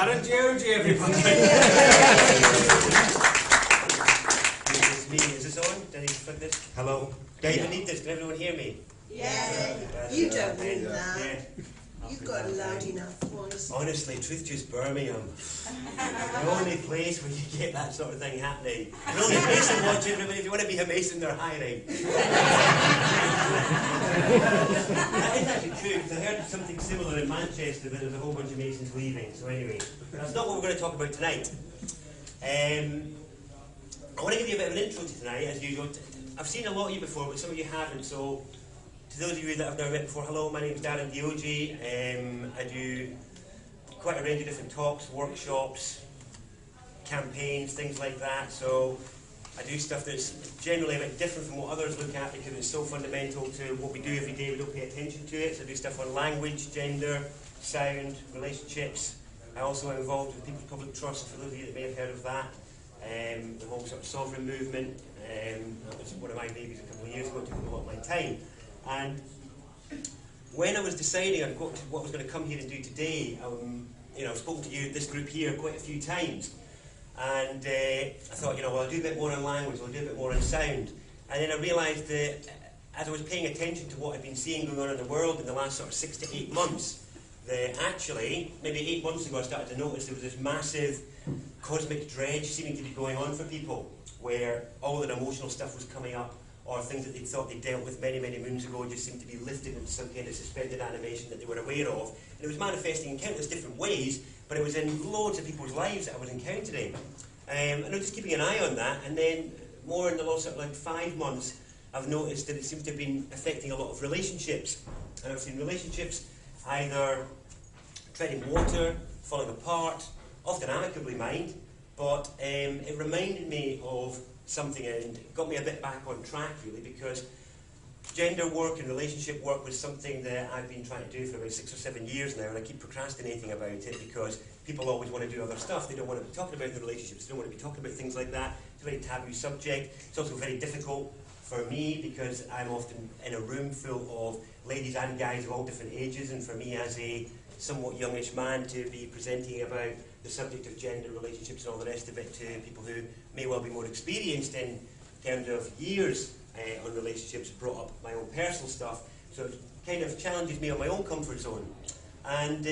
DarrenDeojee, everybody. It's me. Is this on? Do I need to put this? Hello. Do I even need this? Can everyone hear me? Yeah. You don't need that. You've got a loud enough voice. Honestly, truth just Birmingham. The only place where you get that sort of thing happening. The only Mason watch, everybody. If you want to be a Mason, they're hiring. That is actually true, because I heard something similar in Manchester, but there's a whole bunch of Masons leaving. So anyway, that's not what we're going to talk about tonight. I want to give you a bit of an intro to tonight, as usual. I've seen a lot of you before, but some of you haven't, so to those of you that I've never met before, hello, my name is DarrenDeojee. I do quite a range of different talks, workshops, campaigns, things like that. So I do stuff that's generally a bit different from what others look at because it's so fundamental to what we do every day, we don't pay attention to it. So I do stuff on language, gender, sound, relationships. I also am involved with People's Public Trust, for those of you that may have heard of that. The whole sort of sovereign movement. That was one of my babies a couple of years ago, it took a lot of my time. And when I was deciding on what I was going to come here and do today, I've spoken to you, this group here, quite a few times. And I thought, well, I'll do a bit more on language, I'll do a bit more on sound. And then I realised that as I was paying attention to what I'd been seeing going on in the world in the last sort of 6 to 8 months, that actually, maybe 8 months ago, I started to notice there was this massive cosmic dredge seeming to be going on for people, where all their emotional stuff was coming up, or things that they thought they dealt with many, many moons ago just seemed to be lifted into some kind of suspended animation that they were aware of. And it was manifesting in countless different ways, but it was in loads of people's lives that I was encountering. And I was just keeping an eye on that, and then more in the last sort of like 5 months, I've noticed that it seems to have been affecting a lot of relationships. And I've seen relationships either treading water, falling apart, often amicably, mind, but it reminded me of something and got me a bit back on track, really, because gender work and relationship work was something that I've been trying to do for about 6 or 7 years now, and I keep procrastinating about it because people always want to do other stuff. They don't want to be talking about the relationships, they don't want to be talking about things like that. It's a very taboo subject. It's also very difficult for me because I'm often in a room full of ladies and guys of all different ages, and for me as a somewhat youngish man to be presenting about the subject of gender, relationships and all the rest of it to people who may well be more experienced in terms of years on relationships, brought up my own personal stuff, so it kind of challenges me on my own comfort zone. And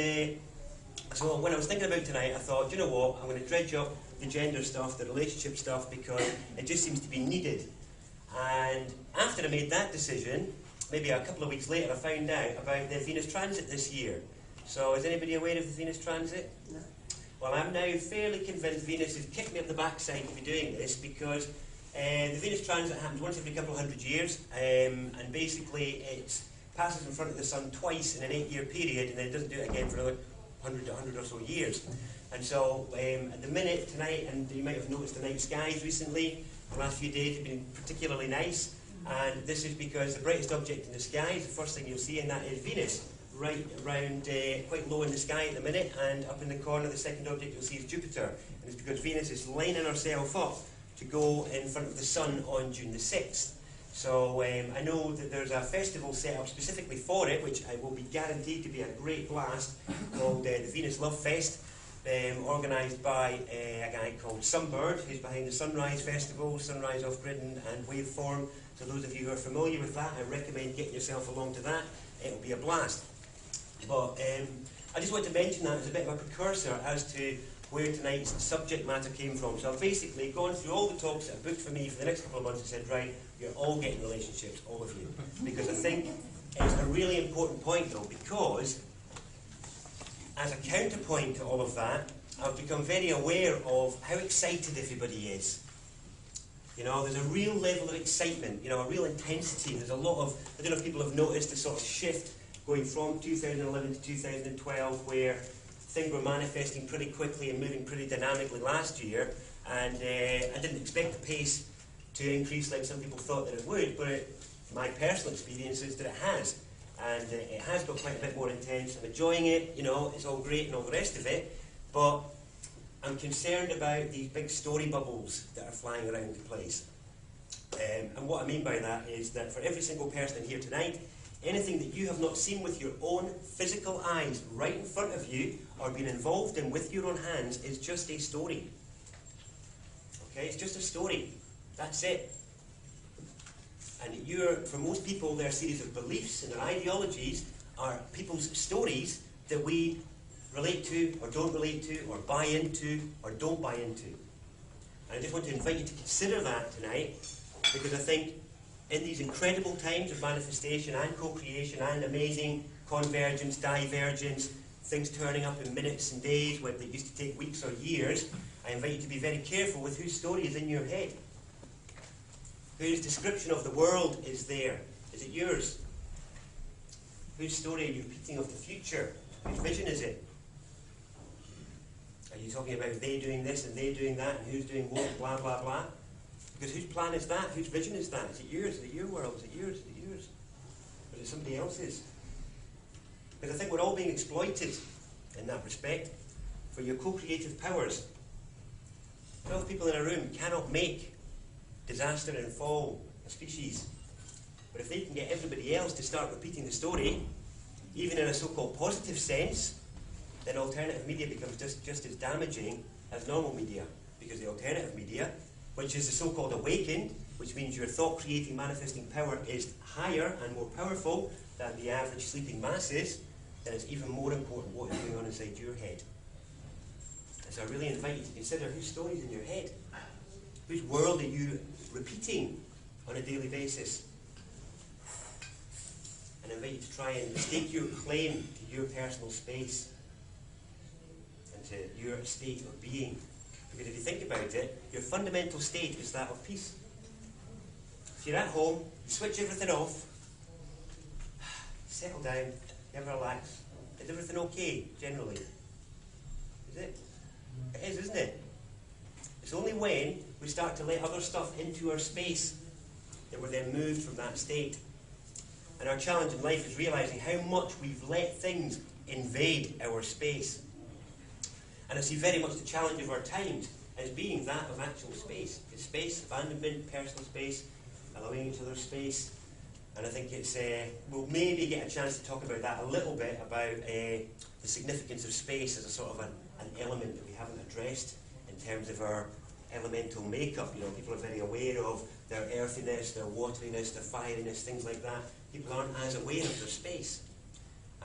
so when I was thinking about tonight, I thought, you know what, I'm going to dredge up the gender stuff, the relationship stuff, because it just seems to be needed. And after I made that decision, maybe a couple of weeks later, I found out about the Venus transit this year. So is anybody aware of the Venus transit? No. Well, I'm now fairly convinced Venus has kicked me up the backside to be doing this, because the Venus transit happens once every couple of 100 years, and basically it passes in front of the Sun twice in an 8-year period, and then it doesn't do it again for another 100 or so years. And so at the minute, tonight, and you might have noticed the night skies recently, the last few days have been particularly nice, and this is because the brightest object in the sky is the first thing you'll see, and that is Venus. Right around, quite low in the sky at the minute, and up in the corner the second object you'll see is Jupiter, and it's because Venus is lining herself up to go in front of the Sun on June the 6th. So I know that there's a festival set up specifically for it, which I will be guaranteed to be a great blast, called the Venus Love Fest, organised by a guy called Sunbird, who's behind the Sunrise Festival, Sunrise Off-Grid and Waveform. So those of you who are familiar with that, I recommend getting yourself along to that. It will be a blast. But I just want to mention that as a bit of a precursor as to where tonight's subject matter came from. So I've basically gone through all the talks that are booked for me for the next couple of months and said, right, you're all getting relationships, all of you. Because I think it's a really important point, though, because as a counterpoint to all of that, I've become very aware of how excited everybody is. There's a real level of excitement, a real intensity. There's a lot of, I don't know if people have noticed the sort of shift going from 2011 to 2012, where things were manifesting pretty quickly and moving pretty dynamically last year, and I didn't expect the pace to increase like some people thought that it would, but my personal experience is that it has, and it has got quite a bit more intense. I'm enjoying it, it's all great and all the rest of it, but I'm concerned about these big story bubbles that are flying around the place. And what I mean by that is that for every single person in here tonight, Anything that you have not seen with your own physical eyes right in front of you or been involved in with your own hands is just a story. Okay, it's just a story. That's it. And for most people, their series of beliefs and their ideologies are people's stories that we relate to or don't relate to or buy into or don't buy into. And I just want to invite you to consider that tonight, because I think in these incredible times of manifestation and co-creation and amazing convergence, divergence, things turning up in minutes and days where they used to take weeks or years, I invite you to be very careful with whose story is in your head. Whose description of the world is there? Is it yours? Whose story are you repeating of the future? Whose vision is it? Are you talking about they doing this and they doing that and who's doing what, blah, blah, blah? Because whose plan is that? Whose vision is that? Is it yours? Is it your world? Is it yours? Is it yours? Or is it somebody else's? Because I think we're all being exploited in that respect for your co-creative powers. 12 people in a room cannot make disaster and fall a species. But if they can get everybody else to start repeating the story, even in a so-called positive sense, then alternative media becomes just as damaging as normal media. Because the alternative media, which is the so-called awakened, which means your thought-creating, manifesting power is higher and more powerful than the average sleeping masses, then it's even more important what is going on inside your head. And so I really invite you to consider whose story is in your head. Whose world are you repeating on a daily basis? And I invite you to try and stake your claim to your personal space and to your state of being. Because if you think about it, your fundamental state is that of peace. If you're at home, you switch everything off, settle down, you ever relax. Is everything okay, generally? Is it? It is, isn't it? It's only when we start to let other stuff into our space that we're then moved from that state. And our challenge in life is realizing how much we've let things invade our space. And I see very much the challenge of our times as being that of actual space. It's space, abandonment, personal space, allowing each other space. And I think we'll maybe get a chance to talk about that a little bit, about the significance of space as a sort of an element that we haven't addressed in terms of our elemental makeup. You know, people are very aware of their earthiness, their wateriness, their fieriness, things like that. People aren't as aware of their space.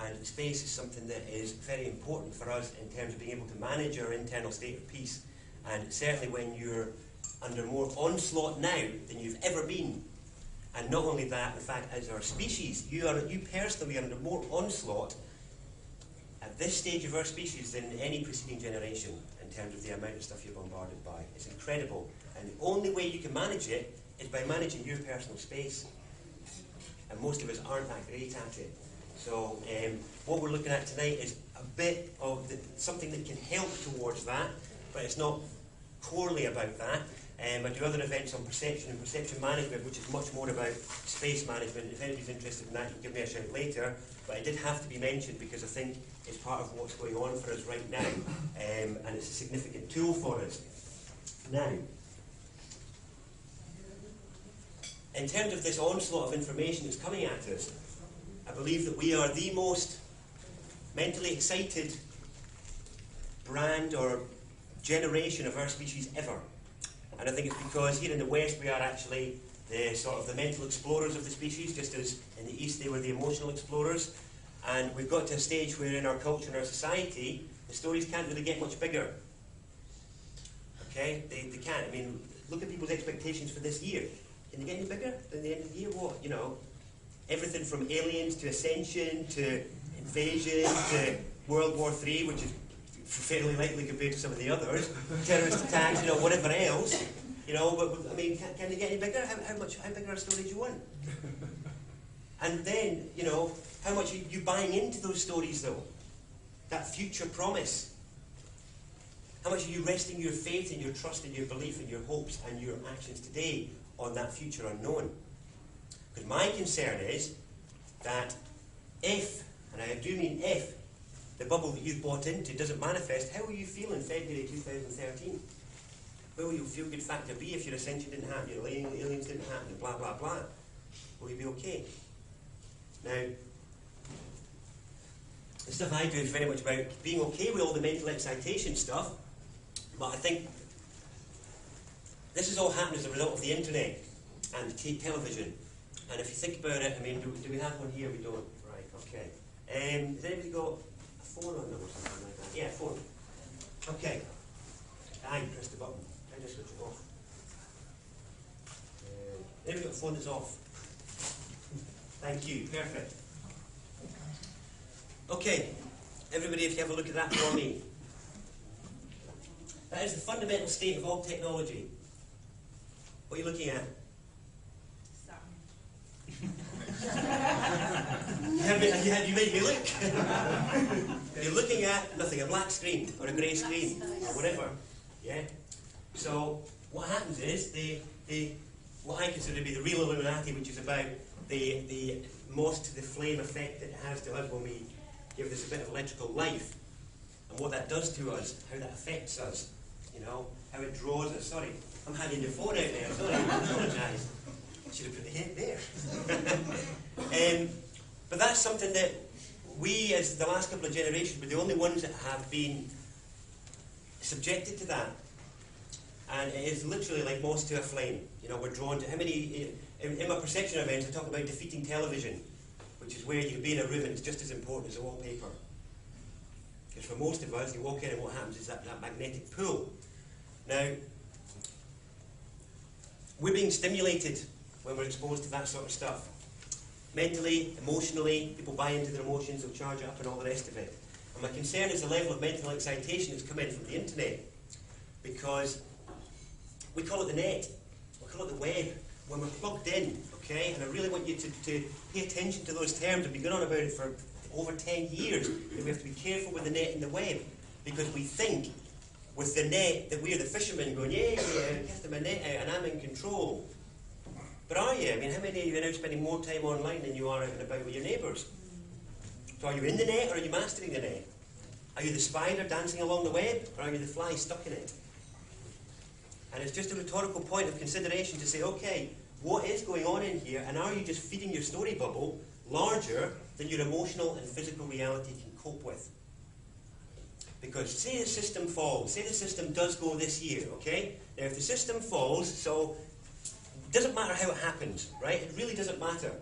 And space is something that is very important for us in terms of being able to manage our internal state of peace. And certainly when you're under more onslaught now than you've ever been. And not only that, in fact, as our species, you personally are under more onslaught at this stage of our species than any preceding generation in terms of the amount of stuff you're bombarded by. It's incredible. And the only way you can manage it is by managing your personal space. And most of us aren't that great at it. So what we're looking at tonight is a bit of something that can help towards that, but it's not corely about that. I do other events on perception and perception management, which is much more about space management. If anybody's interested in that, you can give me a shout later. But it did have to be mentioned because I think it's part of what's going on for us right now, and it's a significant tool for us. Now, in terms of this onslaught of information that's coming at us, I believe that we are the most mentally excited brand or generation of our species ever. And I think it's because here in the West we are actually the mental explorers of the species, just as in the East they were the emotional explorers. And we've got to a stage where in our culture and our society, the stories can't really get much bigger. Okay? They can't. I mean, look at people's expectations for this year. Can they get any bigger than the end of the year? What? You know, everything from aliens to ascension to invasion to World War III, which is fairly likely compared to some of the others, terrorist attacks, you know, whatever else, you know, but I mean, can they get any bigger? How big are a story do you want? And then, you know, how much are you buying into those stories though? That future promise. How much are you resting your faith and your trust and your belief and your hopes and your actions today on that future unknown? Because my concern is that if, and I do mean if, the bubble that you've bought into doesn't manifest, how will you feel in February 2013? Where will your feel-good factor be if your ascension didn't happen, your aliens didn't happen, and blah, blah, blah? Will you be okay? Now, the stuff I do is very much about being okay with all the mental excitation stuff, but I think this has all happened as a result of the internet and television. And if you think about it, I mean, do we have one here? We don't. Right, okay. Has anybody got a phone on them or something like that? Yeah, phone. Okay. I press the button. I just switch it off. Anybody got a phone that's off? Thank you. Perfect. Okay. Everybody, if you have a look at that for me. That is the fundamental state of all technology. What are you looking at? You made me look. You're looking at nothing, a black screen or a grey screen or whatever. Yeah. So what happens is what I consider to be the real Illuminati, which is about the moth to the flame effect that it has to us when we give this a bit of electrical life, and what that does to us, how that affects us, you know, how it draws us. Sorry, I'm handing your phone out there. Sorry, I apologise. Should have put the head there. But that's something that we, as the last couple of generations, were the only ones that have been subjected to that. And it is literally like moths to a flame. You know, we're drawn to how many. In my perception events, I talk about defeating television, which is where you can be in a room and it's just as important as the wallpaper. Because for most of us, you walk in and what happens is that magnetic pull. Now, we're being stimulated when we're exposed to that sort of stuff. Mentally, emotionally, people buy into their emotions, they'll charge it up and all the rest of it. And my concern is the level of mental excitation that's come in from the internet. Because we call it the net, we call it the web, when we're plugged in, okay? And I really want you to pay attention to those terms. I've been going on about it for over 10 years, that we have to be careful with the net and the web. Because we think with the net that we're the fishermen going, yeah, cast my net out and I'm in control. But are you? I mean, how many of you are now spending more time online than you are out and about with your neighbours? So are you in the net or are you mastering the net? Are you the spider dancing along the web or are you the fly stuck in it? And it's just a rhetorical point of consideration to say, okay, what is going on in here, and are you just feeding your story bubble larger than your emotional and physical reality can cope with? Because say the system falls, say the system does go this year, okay? Now if the system falls, so it doesn't matter how it happens, right? It really doesn't matter.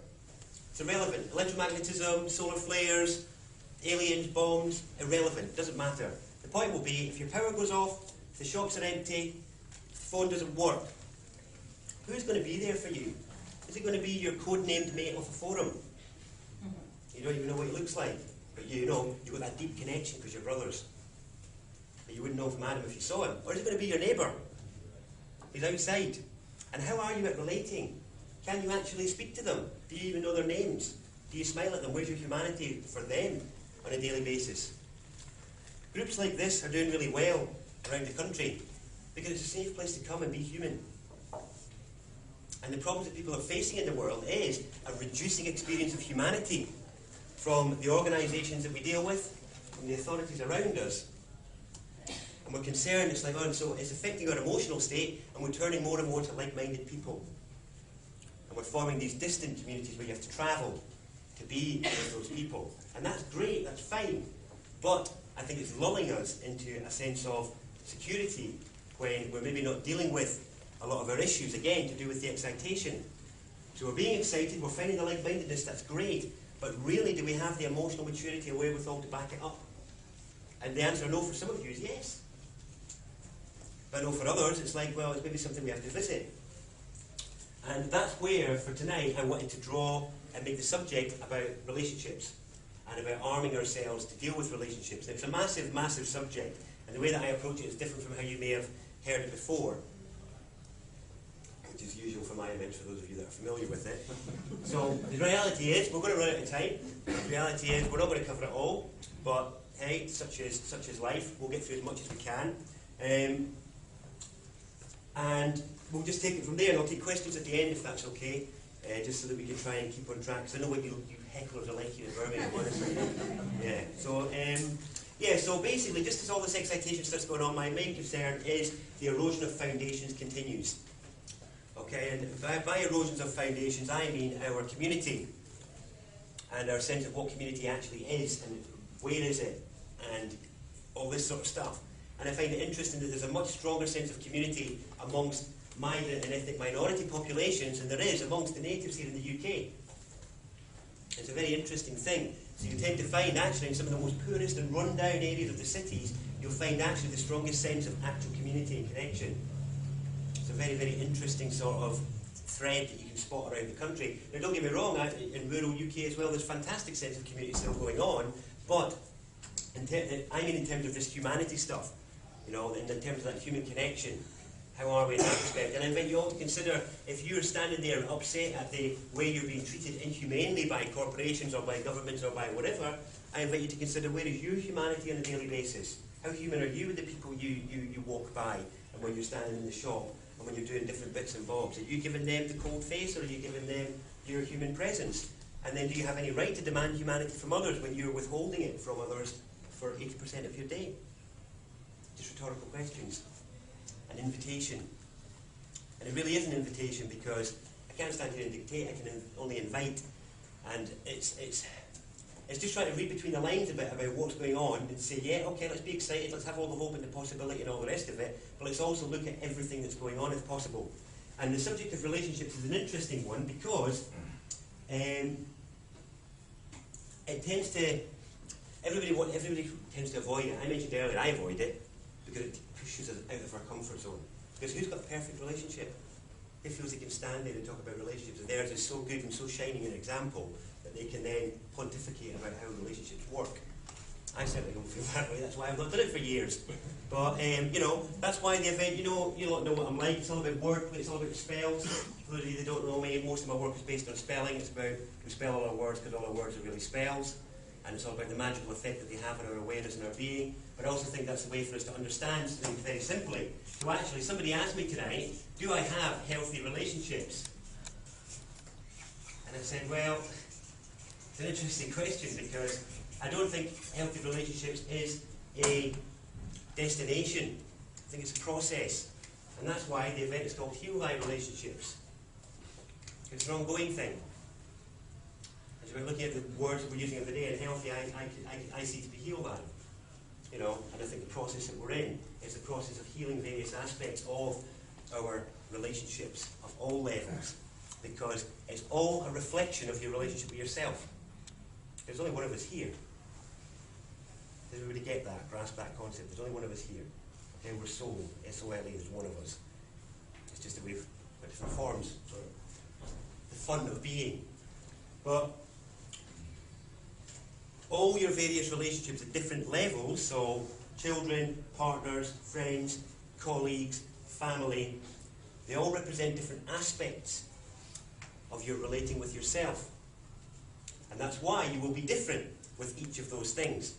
It's irrelevant. Electromagnetism, solar flares, aliens, bombs, irrelevant. It doesn't matter. The point will be, if your power goes off, if the shops are empty, phone doesn't work, who's going to be there for you? Is it going to be your code-named mate off a forum? You don't even know what he looks like, but you know you've got that deep connection because you're brothers. But you wouldn't know from Adam if you saw him. Or is it going to be your neighbour? He's outside. And how are you at relating? Can you actually speak to them? Do you even know their names? Do you smile at them? Where's your humanity for them on a daily basis? Groups like this are doing really well around the country, because it's a safe place to come and be human. And the problems that people are facing in the world is a reducing experience of humanity from the organisations that we deal with, from the authorities around us. And we're concerned, it's like, oh, so it's affecting our emotional state, and we're turning more and more to like-minded people. And we're forming these distant communities where you have to travel to be with those people. And that's great, that's fine. But I think it's lulling us into a sense of security when we're maybe not dealing with a lot of our issues, again, to do with the excitation. So we're being excited, we're finding the like-mindedness, that's great, but really do we have the emotional maturity or wherewithal to back it up? And the answer, no, for some of you is yes. But no, for others, it's like, well, it's maybe something we have to visit. And that's where, for tonight, I wanted to draw and make the subject about relationships and about arming ourselves to deal with relationships. And it's a massive, massive subject. And the way that I approach it is different from how you may have heard it before, which is usual for my events, for those of you that are familiar with it. So the reality is, we're going to run out of time. The reality is, we're not going to cover it all, but hey, such is life. We'll get through as much as we can. And we'll just take it from there, and I'll take questions at the end if that's okay, just so that we can try and keep on track, because I know what you hecklers are like here in Birmingham, honestly. Yeah, so basically, just as all this excitation starts going on, my main concern is the erosion of foundations continues. Okay, and by erosions of foundations, I mean our community. and our sense of what community actually is, and where is it, and all this sort of stuff. And I find it interesting that there's a much stronger sense of community amongst migrant and ethnic minority populations than there is amongst the natives here in the UK. It's a very interesting thing. So you tend to find actually in some of the most poorest and run-down areas of the cities, you'll find actually the strongest sense of actual community and connection. It's a very, very interesting sort of thread that you can spot around the country. Now don't get me wrong, in rural UK as well, there's fantastic sense of community still going on, but I mean in terms of this humanity stuff, you know, in terms of that human connection. How are we in that respect? And I invite you all to consider, if you're standing there upset at the way you're being treated inhumanely by corporations or by governments or by whatever, I invite you to consider, where is your humanity on a daily basis? How human are you with the people you walk by, and when you're standing in the shop, and when you're doing different bits and bobs? Are you giving them the cold face, or are you giving them your human presence? And then do you have any right to demand humanity from others when you're withholding it from others for 80% of your day? Just rhetorical questions. An invitation. And it really is an invitation, because I can't stand here and dictate, I can only invite. And it's just trying to read between the lines a bit about what's going on and say, yeah, okay, let's be excited, let's have all the hope and the possibility and all the rest of it, but let's also look at everything that's going on if possible. And the subject of relationships is an interesting one, because it tends to, everybody tends to avoid it. I mentioned earlier, I avoid it because it pushes us out of our comfort zone. Because who's got a perfect relationship? Who feels they can stand there and talk about relationships, and theirs is so good and so shining an example that they can then pontificate about how relationships work? I certainly don't feel that way. That's why I've not done it for years. But you know, that's why the event, you lot know what I'm like. It's all about wordplay, it's all about spells. For those of you that don't know me, most of my work is based on spelling. It's about, we spell all our words because all our words are really spells. And it's all about the magical effect that they have on our awareness and our being. But I also think that's a way for us to understand things very simply. So actually, somebody asked me tonight, do I have healthy relationships? And I said, well, it's an interesting question, because I don't think healthy relationships is a destination. I think it's a process. And that's why the event is called Heal Thy Relationships. It's an ongoing thing. As we're looking at the words that we're using every day, and healthy, I see to be heal thy. You know, and I think the process that we're in is the process of healing various aspects of our relationships of all levels, because it's all a reflection of your relationship with yourself. There's only one of us here. Does everybody get that, grasp that concept? There's only one of us here. Okay, we're soul, S-O-L-E, there's one of us. It's just that we've got different forms for the fun of being. But all your various relationships at different levels, so children, partners, friends, colleagues, family, they all represent different aspects of your relating with yourself. And that's why you will be different with each of those things.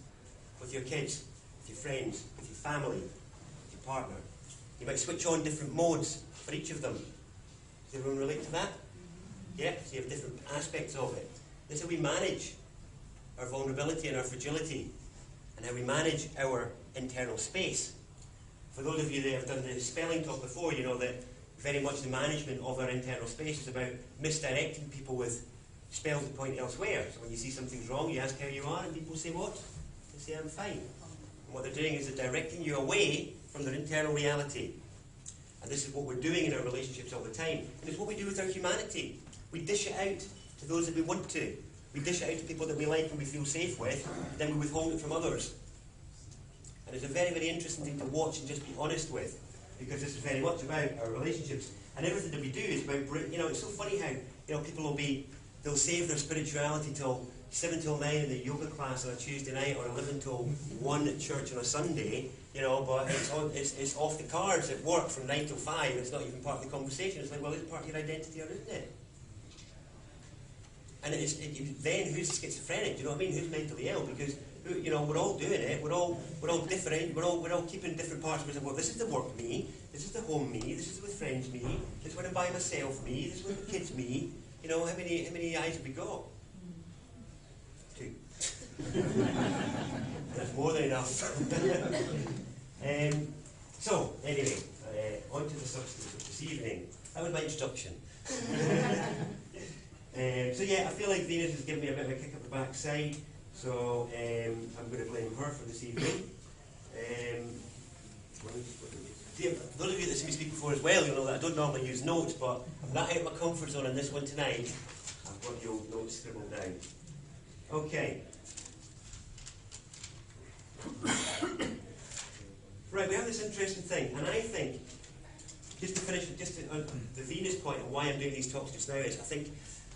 With your kids, with your friends, with your family, with your partner. You might switch on different modes for each of them. Does everyone relate to that? Yeah, so you have different aspects of it. This is how we manage our vulnerability and our fragility, and how we manage our internal space. For those of you that have done the spelling talk before, you know that very much the management of our internal space is about misdirecting people with spells that point elsewhere. So when you see something's wrong, you ask how you are, and people say what? They say, I'm fine. And what they're doing is they're directing you away from their internal reality. And this is what we're doing in our relationships all the time. And it's what we do with our humanity. We dish it out to those that we want to. We dish it out to people that we like and we feel safe with, and then we withhold it from others. And it's a very, very interesting thing to watch and just be honest with, because this is very much about our relationships. And everything that we do is about, you know, it's so funny how, you know, people they'll save their spirituality till 7 till 9 in the yoga class on a Tuesday night, or 11 till 1 at church on a Sunday, you know, but it's off the cards at work from 9 till 5, it's not even part of the conversation. It's like, well, it's part of your identity, or isn't it? And then who's schizophrenic? Do you know what I mean? Who's mentally ill? Because, you know, we're all doing it. We're all different. We're all keeping different parts of us. Well, this is the work me. This is the home me. This is with friends me. This is when I'm by myself me. This is with the kids me. You know, how many eyes have we got? 2. That's more than enough. So anyway, on to the substance of this evening. That was my introduction. So So yeah, I feel like Venus has given me a bit of a kick up the backside, so I'm going to blame her for this evening. Those of you that see me speak before as well, you'll know that I don't normally use notes, but I'm not out of my comfort zone on this one tonight. I've got the old notes scribbled down. Okay. Right, we have this interesting thing, and I think, just to finish, the Venus point and why I'm doing these talks just now is, I think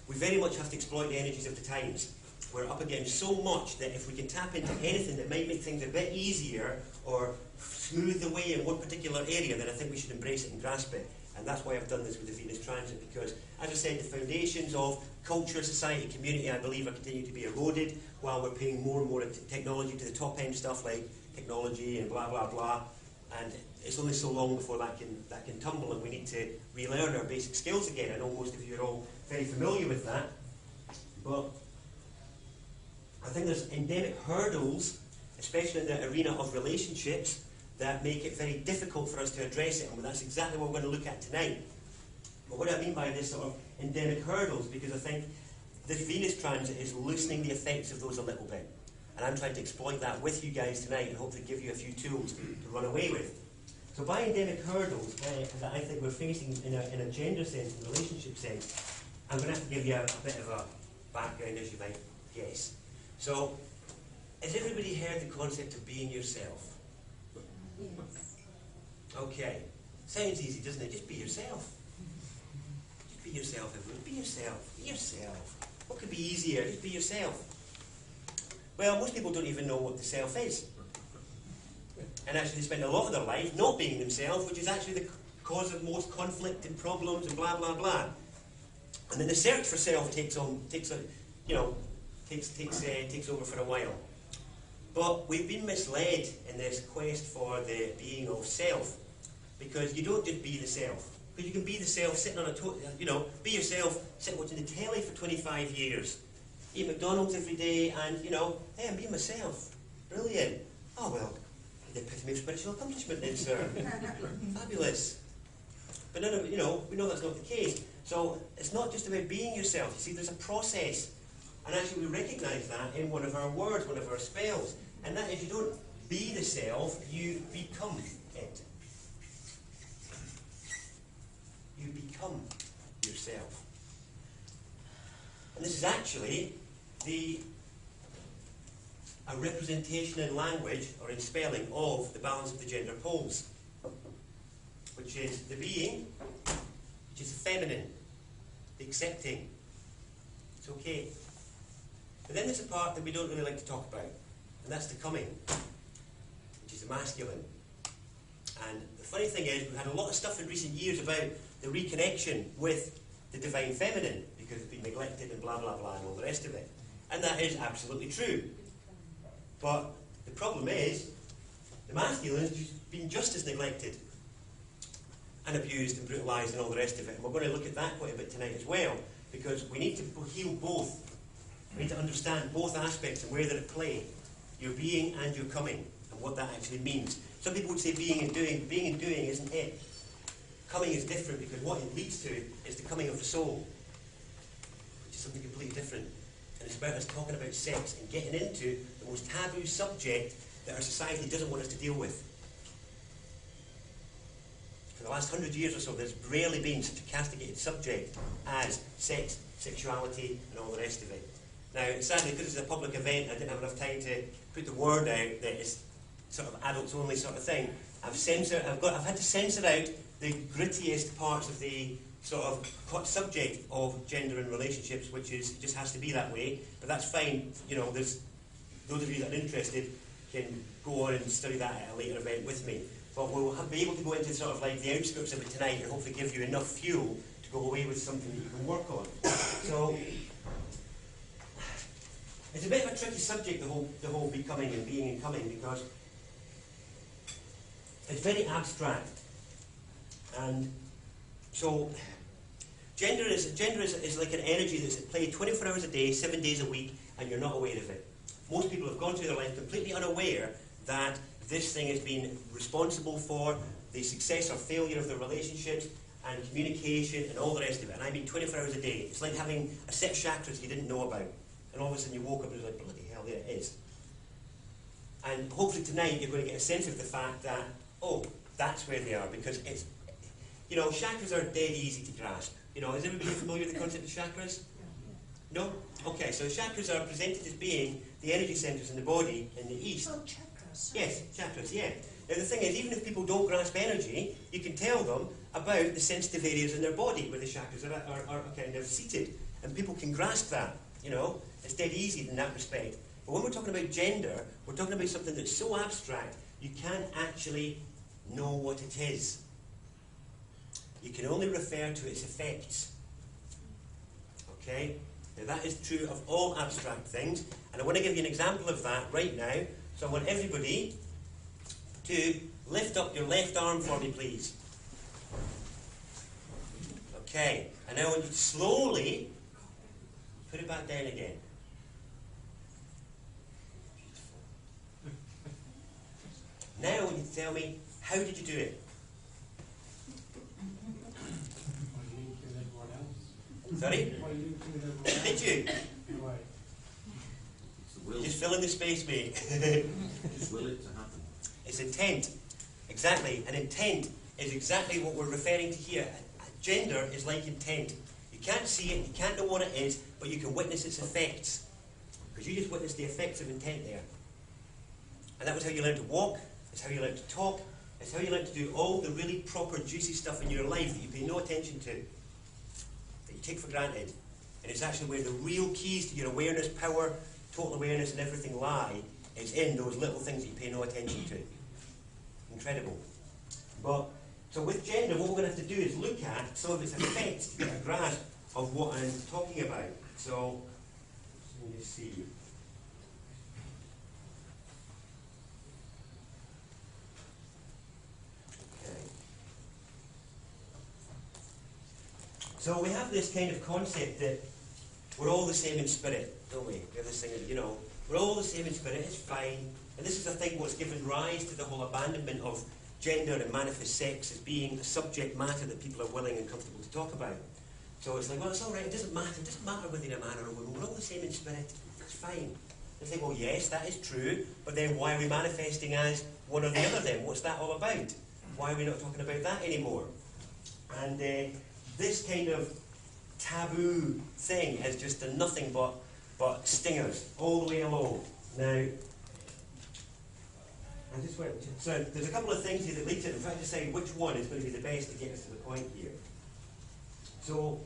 we very much have to exploit the energies of the times. We're up against so much that if we can tap into anything that might make things a bit easier or smooth the way in one particular area, then I think we should embrace it and grasp it. And that's why I've done this with the Venus transit, because, as I said, the foundations of culture, society, community, I believe, are continuing to be eroded while we're paying more and more technology to the top end stuff like technology and blah, blah, blah. And it's only so long before that can tumble, and we need to relearn our basic skills again. I know most of you are all very familiar with that, but I think there's endemic hurdles, especially in the arena of relationships, that make it very difficult for us to address it, and that's exactly what we're going to look at tonight. But what do I mean by this sort of endemic hurdles? Because I think this Venus transit is loosening the effects of those a little bit. And I'm trying to exploit that with you guys tonight and hopefully give you a few tools to run away with. So by endemic hurdles that I think we're facing in a gender sense, in a relationship sense, I'm going to have to give you a bit of a background, as you might guess. So, has everybody heard the concept of being yourself? Yes. Okay. Sounds easy, doesn't it? Just be yourself. Just be yourself, everyone. Be yourself. Be yourself. What could be easier? Just be yourself. Well, most people don't even know what the self is. And actually they spend a lot of their life not being themselves, which is actually the cause of most conflict and problems and blah, blah, blah. And then the search for self takes over for a while. But we've been misled in this quest for the being of self, because you don't just be the self. Because you can be the self sitting on be yourself, sitting watching the telly for 25 years, eat McDonald's every day, and, hey, I'm being myself. Brilliant. Oh, well, the epitome of spiritual accomplishment then, sir. Fabulous. But we know that's not the case. So it's not just about being yourself. You see, there's a process. And actually we recognise that in one of our words, one of our spells. And that is, you don't be the self, you become it. You become yourself. And this is actually a representation in language or in spelling of the balance of the gender poles, which is the being, which is the feminine, the accepting. It's okay. But then there's a part that we don't really like to talk about, and that's the coming, which is the masculine. And the funny thing is, we've had a lot of stuff in recent years about the reconnection with the divine feminine, because it's been neglected and blah, blah, blah, and all the rest of it. And that is absolutely true. But the problem is, the masculine has been just as neglected and abused and brutalised and all the rest of it. And we're going to look at that quite a bit tonight as well, because we need to heal both. We need to understand both aspects and where they're at play. Your being and your coming, and what that actually means. Some people would say being and doing, but being and doing isn't it. Coming is different, because what it leads to is the coming of the soul, which is something completely different. And it's about us talking about sex and getting into the most taboo subject that our society doesn't want us to deal with. For the last 100 years or so, there's rarely been such a castigated subject as sex, sexuality, and all the rest of it. Now, sadly, because it's a public event, I didn't have enough time to put the word out that it's sort of adults-only sort of thing. I've had to censor out the grittiest parts of the sort of subject of gender and relationships, which just has to be that way. But that's fine. There's those of you that are interested can go on and study that at a later event with me. But we'll be able to go into sort of like the outskirts of it tonight and hopefully give you enough fuel to go away with something that you can work on. So it's a bit of a tricky subject, the whole becoming and being and coming, because it's very abstract. And so gender is like an energy that's at play 24 hours a day, 7 days a week, and you're not aware of it. Most people have gone through their life completely unaware that this thing has been responsible for the success or failure of their relationships, and communication and all the rest of it. And I mean 24 hours a day. It's like having a set of chakras you didn't know about. And all of a sudden you woke up and it was like, bloody hell, there it is. And hopefully tonight you're going to get a sense of the fact that, oh, that's where they are, because it's, you know, chakras are dead easy to grasp. You know, is everybody familiar with the concept of chakras? No? Okay, so chakras are presented as being the energy centres in the body in the East. Oh, chakras. Yes, chakras, yeah. Now the thing is, even if people don't grasp energy, you can tell them about the sensitive areas in their body where the chakras are kind of seated. And people can grasp that, you know. It's dead easy in that respect. But when we're talking about gender, we're talking about something that's so abstract, you can't actually know what it is. You can only refer to its effects. Okay? Now that is true of all abstract things, and I want to give you an example of that right now. So I want everybody to lift up your left arm for me, please. Okay, and now I want you to slowly put it back down again. Now I want you to tell me, how did you do it? Sorry? Did you? You just fill in the space, mate. Just will it to happen. It's intent. Exactly. And intent is exactly what we're referring to here. Gender is like intent. You can't see it, you can't know what it is, but you can witness its effects. Because you just witnessed the effects of intent there. And that was how you learned to walk, it's how you learned to talk, it's how you learned to do all the really proper, juicy stuff in your life that you pay no attention to, that you take for granted. And it's actually where the real keys to your awareness, power, total awareness and everything lie, is in those little things that you pay no attention to. Incredible. But, so with gender, what we're going to have to do is look at some of its effects to get a grasp of what I'm talking about. So, let me just see. Okay. So we have this kind of concept that we're all the same in spirit, don't we? We have this thing that, you know, we're all the same in spirit, it's fine. And this is, I think, what's given rise to the whole abandonment of gender and manifest sex as being a subject matter that people are willing and comfortable to talk about. So it's like, well, it's all right, it doesn't matter whether you're a man or a woman, we're all the same in spirit, it's fine. They say, well, yes, that is true, but then why are we manifesting as one or the other then? What's that all about? Why are we not talking about that anymore? And this kind of taboo thing has just done nothing but stingers all the way along. Now, so there's a couple of things here that lead to it. I'm trying to decide which one is going to be the best to get us to the point here. So,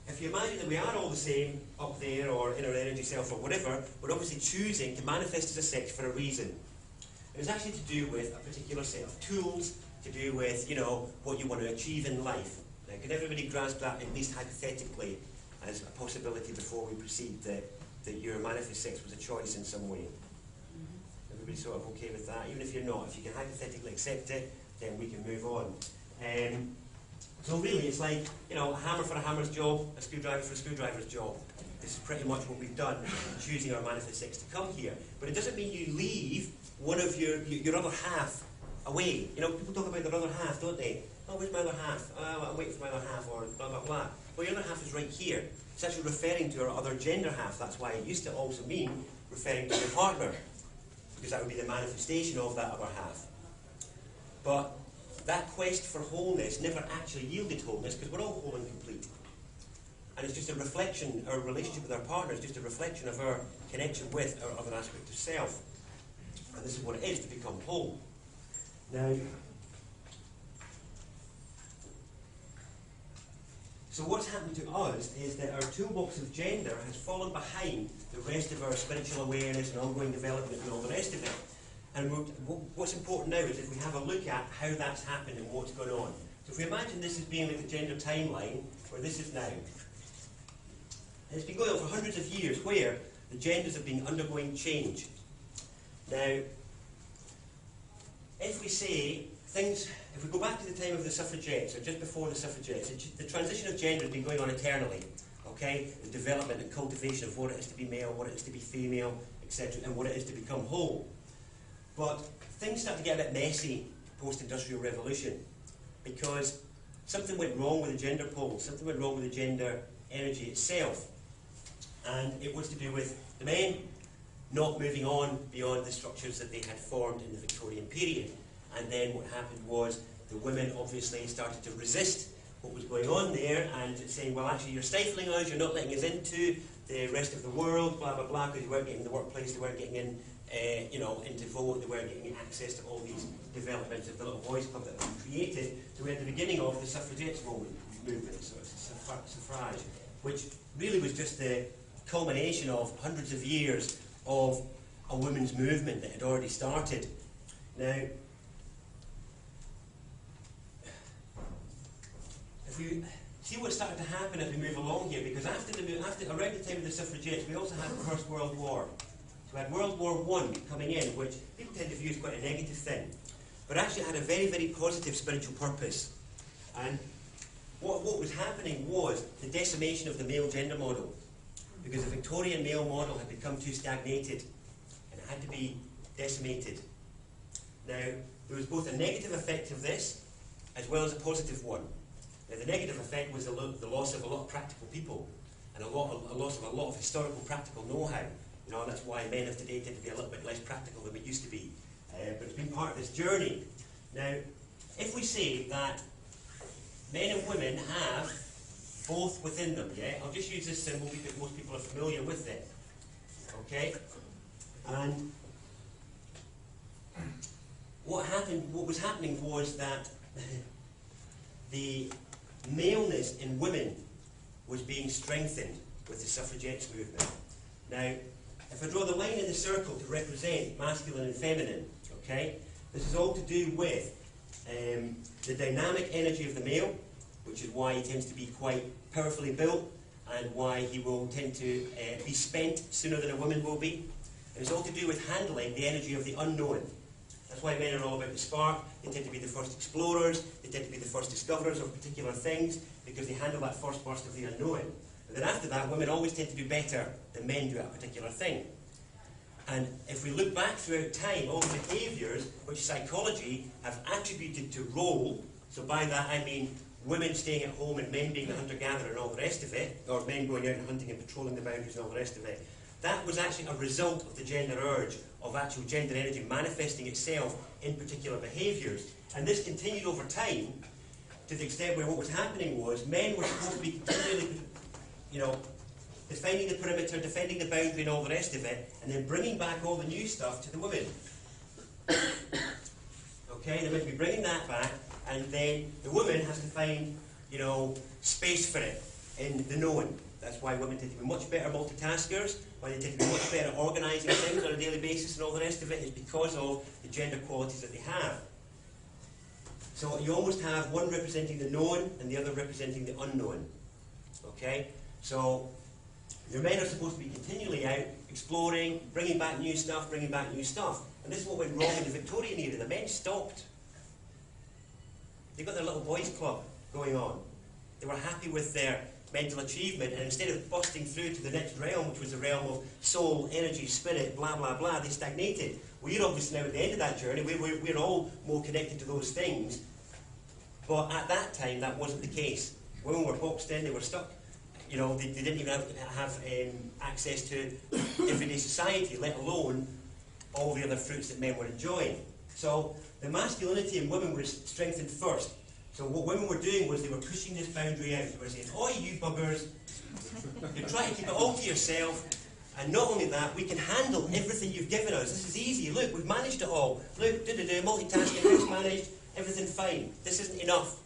if you imagine that we are all the same up there or in our energy self or whatever, we're obviously choosing to manifest as a sex for a reason. And it's actually to do with a particular set of tools, to do with, you know, what you want to achieve in life. Now, can everybody grasp that, at least hypothetically, as a possibility before we proceed that your manifest sex was a choice in some way? Everybody sort of okay with that? Even if you're not, if you can hypothetically accept it, then we can move on. So really, it's like, you know, a hammer for a hammer's job, a screwdriver for a screwdriver's job. This is pretty much what we've done, choosing our manifest sex to come here. But it doesn't mean you leave one of your other half away. You know, people talk about their other half, don't they? Oh, where's my other half? I'm waiting for my other half, or blah, blah, blah. Well, your other half is right here. It's actually referring to our other gender half. That's why it used to also mean referring to your partner, because that would be the manifestation of that other half. But that quest for wholeness never actually yielded wholeness, because we're all whole and complete. And it's just a reflection, our relationship with our partner is just a reflection of our connection with our other aspect of self. And this is what it is to become whole. Now, so what's happened to us is that our toolbox of gender has fallen behind the rest of our spiritual awareness and ongoing development and all the rest of it. And what's important now is if we have a look at how that's happened and what's going on. So if we imagine this as being like the gender timeline, where this is now. And it's been going on for hundreds of years, where the genders have been undergoing change. Now, if we say things, if we go back to the time of the suffragettes, or just before the suffragettes, the transition of gender has been going on eternally. Okay? The development and cultivation of what it is to be male, what it is to be female, etc., and what it is to become whole. But things start to get a bit messy post-industrial revolution, because something went wrong with the gender poles, something went wrong with the gender energy itself. And it was to do with the men not moving on beyond the structures that they had formed in the Victorian period. And then what happened was the women obviously started to resist what was going on there and saying, well, actually, you're stifling us, you're not letting us into the rest of the world, blah, blah, blah, because you weren't getting in the workplace, they weren't getting in, into vote, they weren't getting access to all these developments of the little boys club that were created. So we're at the beginning of the suffragettes movement, so it's suffrage, which really was just the culmination of hundreds of years of a women's movement that had already started. Now, if we see what started to happen as we move along here, because around the time of the suffragettes, we also had the First World War. So we had World War I coming in, which people tend to view as quite a negative thing, but actually had a very, very positive spiritual purpose. And what was happening was the decimation of the male gender model, because the Victorian male model had become too stagnated and it had to be decimated. Now, there was both a negative effect of this as well as a positive one. Now, the negative effect was the loss of a lot of practical people and a loss of a lot of historical practical know-how. You know, that's why men of today tend to be a little bit less practical than we used to be. But it's been part of this journey. Now, if we say that men and women have both within them, yeah? I'll just use this symbol because most people are familiar with it. Okay? And what was happening was that the maleness in women was being strengthened with the suffragettes movement. Now, if I draw the line in the circle to represent masculine and feminine, okay, this is all to do with the dynamic energy of the male, which is why he tends to be quite powerfully built and why he will tend to be spent sooner than a woman will be. And it's all to do with handling the energy of the unknown. That's why men are all about the spark. They tend to be the first explorers, they tend to be the first discoverers of particular things, because they handle that first burst of the unknown. And then after that, women always tend to do better than men do at a particular thing. And if we look back throughout time, all the behaviours which psychology have attributed to role, so by that I mean women staying at home and men being the hunter-gatherer and all the rest of it, or men going out and hunting and patrolling the boundaries and all the rest of it, that was actually a result of the gender urge, of actual gender energy manifesting itself in particular behaviours. And this continued over time to the extent where what was happening was men were supposed to be continually, defining the perimeter, defending the boundary and all the rest of it, and then bringing back all the new stuff to the women. Okay, they might be bringing that back, and then the woman has to find, space for it in the knowing. That's why women tend to be much better multitaskers, why they tend to be much better organising things on a daily basis and all the rest of it is because of the gender qualities that they have. So you almost have one representing the known and the other representing the unknown. Okay? So your men are supposed to be continually out, exploring, bringing back new stuff. And this is what went wrong in the Victorian era. The men stopped. They got their little boys club going on. They were happy with their mental achievement, and instead of busting through to the next realm, which was the realm of soul, energy, spirit, blah, blah, blah, they stagnated. We're obviously now at the end of that journey. We're all more connected to those things. But at that time, that wasn't the case. Women were boxed in, they were stuck. They didn't even have access to everyday society, let alone all the other fruits that men were enjoying. So the masculinity in women was strengthened first. So what women were doing was they were pushing this boundary out. They were saying, "Oi, you buggers, you're trying to keep it all to yourself. And not only that, we can handle everything you've given us. This is easy. Look, we've managed it all. Look, multitasking, house managed, everything fine. This isn't enough."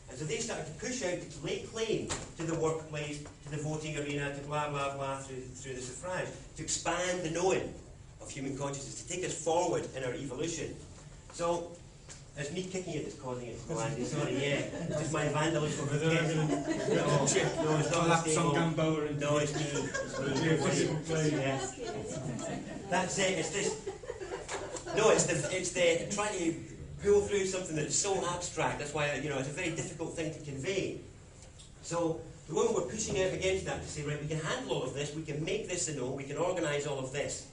And so they started to push out, to lay claim to the workplace, to the voting arena, to blah, blah, blah, through the suffrage, to expand the knowing of human consciousness, to take us forward in our evolution. So, it's me kicking it that's causing it to go, Andy. Sorry, yeah. It's just my vandalism. No, it's not stable. No, it's me. It's me. Yeah. That's it. It's this. No, it's the trying to pull through something that's so abstract. That's why it's a very difficult thing to convey. So the women were pushing out against that to say, right, we can handle all of this. We can make this a no. We can organise all of this.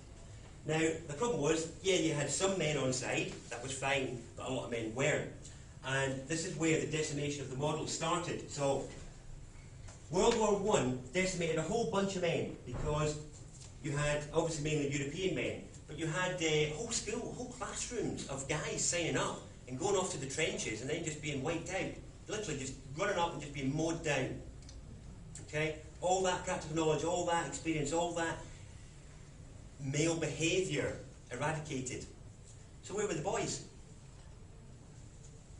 Now, the problem was, yeah, you had some men on side, that was fine, but a lot of men weren't. And this is where the decimation of the model started. So World War I decimated a whole bunch of men because you had, obviously mainly European men, but you had whole classrooms of guys signing up and going off to the trenches and then just being wiped out. Literally just running up and just being mowed down. Okay? All that practical knowledge, all that experience, all that male behaviour eradicated. So where were the boys?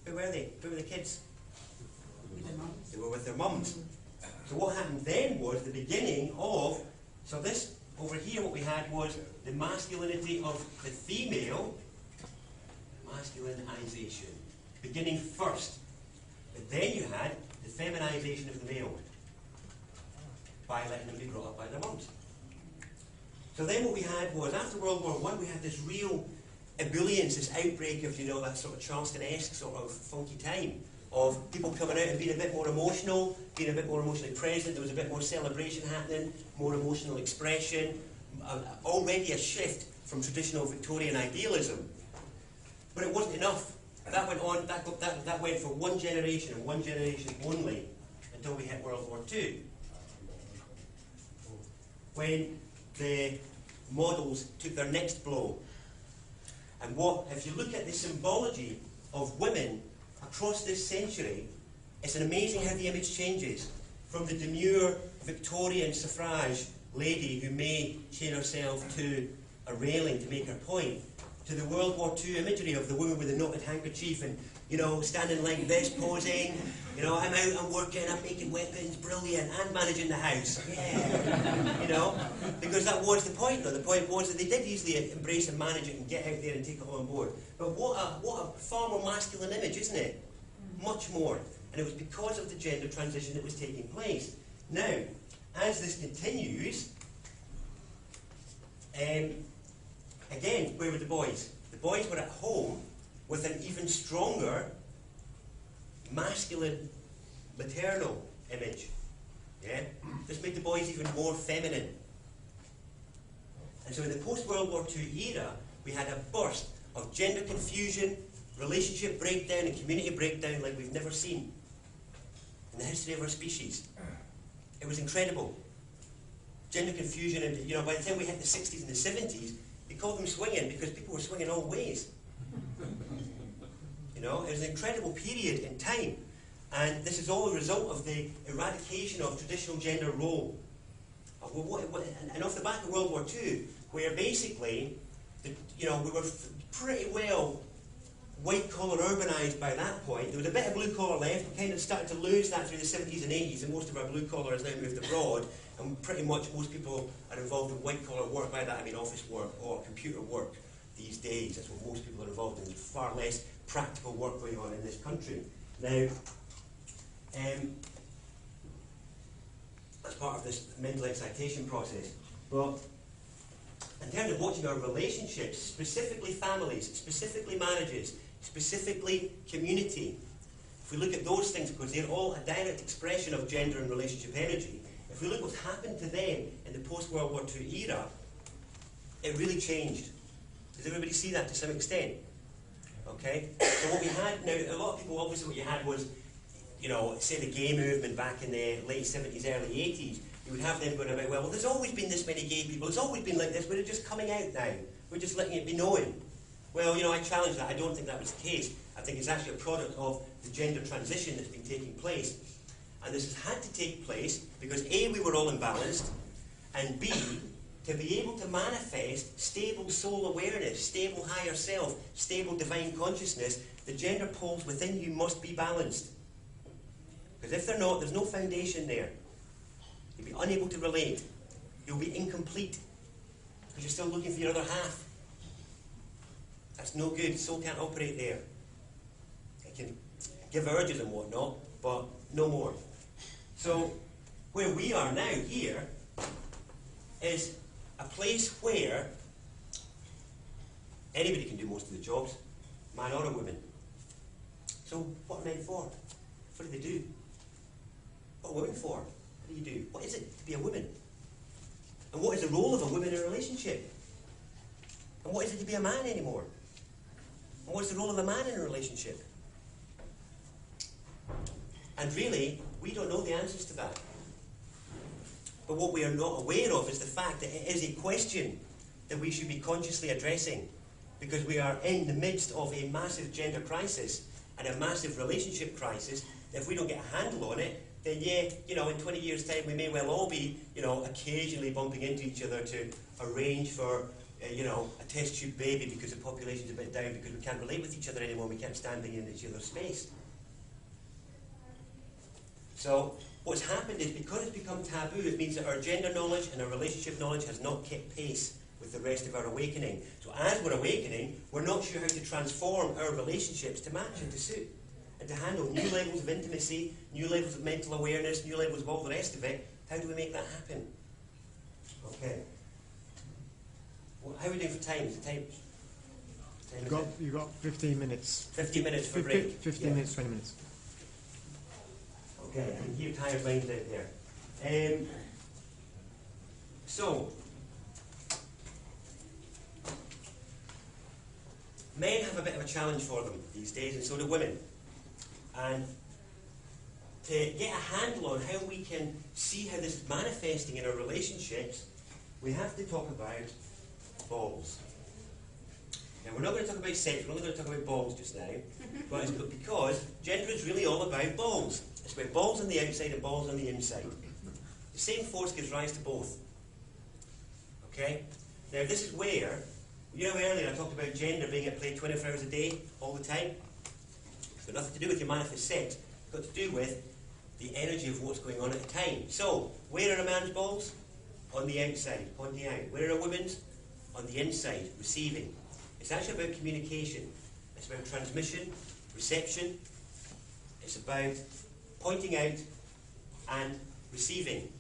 Where were they? Where were the kids? They were with their mums. So what happened then was the beginning of, so this over here what we had was the masculinity of the female, masculinization, beginning first. But then you had the feminization of the male by letting them be brought up by their mums. So then what we had was, after World War I, we had this real ebullience, this outbreak of, that sort of Charleston-esque sort of funky time of people coming out and being a bit more emotional, being a bit more emotionally present. There was a bit more celebration happening, more emotional expression, already a shift from traditional Victorian idealism. But it wasn't enough. That went on, that went for one generation and one generation only until we hit World War II. When the models took their next blow. And if you look at the symbology of women across this century, it's an amazing how the image changes. From the demure Victorian suffrage lady who may chain herself to a railing to make her point, to the World War II imagery of the woman with the knotted handkerchief and, standing like this, posing, I'm out, I'm working, I'm making weapons, brilliant, and managing the house. Yeah. Because that was the point, though. The point was that they did easily embrace and manage it and get out there and take it all on board. But what a far more masculine image, isn't it? Much more. And it was because of the gender transition that was taking place. Now, as this continues, again, where were the boys? The boys were at home with an even stronger masculine, maternal image. Yeah? This made the boys even more feminine. And so in the post-World War II era, we had a burst of gender confusion, relationship breakdown and community breakdown like we've never seen in the history of our species. It was incredible. Gender confusion, and by the time we hit the 60s and the 70s, they called them swinging because people were swinging all ways. It was an incredible period in time. And this is all a result of the eradication of traditional gender role. And off the back of World War II, where basically, we were pretty well white-collar urbanised by that point. There was a bit of blue-collar left. We kind of started to lose that through the 70s and 80s, and most of our blue-collar has now moved abroad. And pretty much most people are involved in white-collar work. By that I mean office work or computer work these days. That's what most people are involved in. There's far less practical work going on in this country. Now, as part of this mental excitation process. But in terms of watching our relationships, specifically families, specifically marriages, specifically community, if we look at those things, because they're all a direct expression of gender and relationship energy, if we look what's happened to them in the post-World War II era, it really changed. Does everybody see that to some extent? Okay? So what we had, now a lot of people, obviously what you had was, say the gay movement back in the late 70s, early 80s, you would have them going about, well, there's always been this many gay people, it's always been like this, but it's just coming out now. We're just letting it be known. Well, I challenge that. I don't think that was the case. I think it's actually a product of the gender transition that's been taking place. And this has had to take place because A, we were all imbalanced, and B, to be able to manifest stable soul awareness, stable higher self, stable divine consciousness, the gender poles within you must be balanced. Because if they're not, there's no foundation there. You'll be unable to relate. You'll be incomplete. Because you're still looking for your other half. That's no good. Soul can't operate there. It can give urges and whatnot, but no more. So, where we are now, here, is a place where anybody can do most of the jobs, man or a woman. So, what are men for? What do they do? What are women for? What do you do? What is it to be a woman? And what is the role of a woman in a relationship? And what is it to be a man anymore? And what's the role of a man in a relationship? And really, we don't know the answers to that. But what we are not aware of is the fact that it is a question that we should be consciously addressing, because we are in the midst of a massive gender crisis and a massive relationship crisis. If we don't get a handle on it, then yeah, you know, in 20 years' time we may well all be, you know, occasionally bumping into each other to arrange for, you know, a test tube baby because the population's a bit down, because we can't relate with each other anymore, we can't stand being in each other's space. So what's happened is, because it's become taboo, it means that our gender knowledge and our relationship knowledge has not kept pace with the rest of our awakening. So as we're awakening, we're not sure how to transform our relationships to match and to suit, and to handle new levels of intimacy, new levels of mental awareness, new levels of all the rest of it. How do we make that happen? Okay. Well, how are we doing for time? Is the time? You've got 15 minutes. 15 minutes for break. 15 minutes, 20 minutes. Okay, I can hear tired minds out there. So, men have a bit of a challenge for them these days, and so do women. And to get a handle on how we can see how this is manifesting in our relationships, we have to talk about balls. Now, we're not going to talk about sex, we're only going to talk about balls just now, but it's because gender is really all about balls. It's about balls on the outside and balls on the inside. The same force gives rise to both. Okay? Now, this is where, you know, earlier I talked about gender being at play 24 hours a day, all the time. It's got nothing to do with your manifest sex. It's got to do with the energy of what's going on at the time. So, where are a man's balls? On the outside, pointing out. Where are a woman's? On the inside, receiving. It's actually about communication. It's about transmission, reception. It's about pointing out and receiving.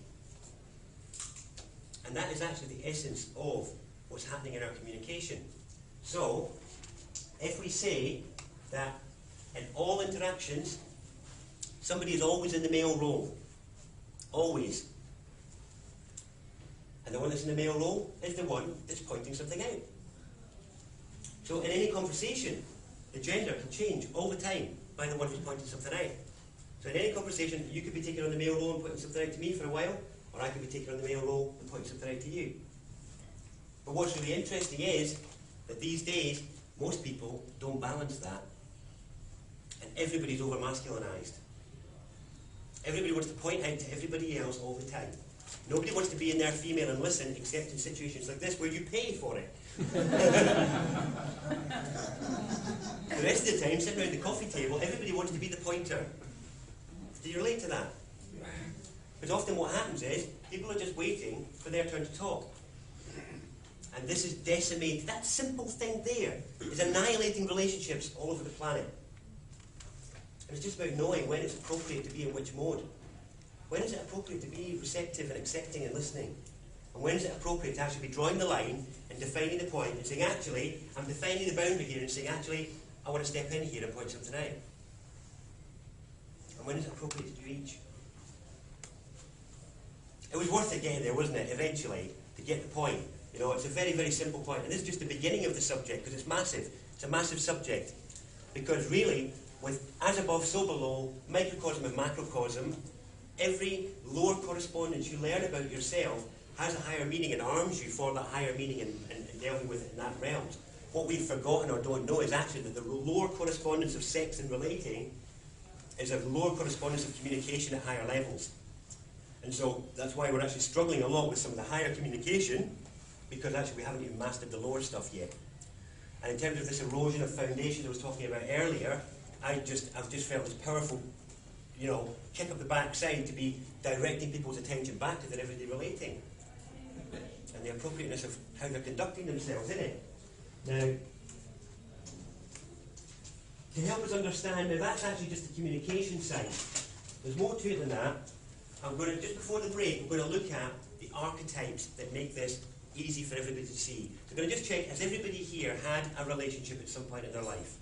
And that is actually the essence of what's happening in our communication. So, if we say that in all interactions, somebody is always in the male role. Always. And the one that's in the male role is the one that's pointing something out. So in any conversation, the gender can change all the time by the one who's pointing something out. So in any conversation, you could be taking on the male role and pointing something out to me for a while, or I could be taking on the male role and pointing something out to you. But what's really interesting is that these days, most people don't balance that. And everybody's over-masculinized. Everybody wants to point out to everybody else all the time. Nobody wants to be in their female and listen, except in situations like this where you pay for it. The rest of the time, sitting around the coffee table, everybody wants to be the pointer. Do you relate to that? Because often what happens is, people are just waiting for their turn to talk. And this is decimating. That simple thing there is annihilating relationships all over the planet. And it's just about knowing when it's appropriate to be in which mode. When is it appropriate to be receptive and accepting and listening? And when is it appropriate to actually be drawing the line and defining the point and saying, actually, I'm defining the boundary here and saying, actually, I want to step in here and point something out? And when is it appropriate to do each? It was worth it getting there, wasn't it, eventually, to get the point. You know, it's a very, very simple point. And this is just the beginning of the subject, because it's massive. It's a massive subject. Because really, with as above, so below, microcosm and macrocosm, every lower correspondence you learn about yourself has a higher meaning and arms you for that higher meaning and delving with it in that realm. What we've forgotten or don't know is actually that the lower correspondence of sex and relating is a lower correspondence of communication at higher levels. And so that's why we're actually struggling a lot with some of the higher communication, because actually we haven't even mastered the lower stuff yet. And in terms of this erosion of foundation I was talking about earlier, I've just felt this powerful, you know, kick up the backside to be directing people's attention back to their everyday relating. And the appropriateness of how they're conducting themselves, isn't it? Now, to help us understand, now that's actually just the communication side. There's more to it than that. I'm going to, just before the break, we're going to look at the archetypes that make this easy for everybody to see. So we're going to just check, has everybody here had a relationship at some point in their life?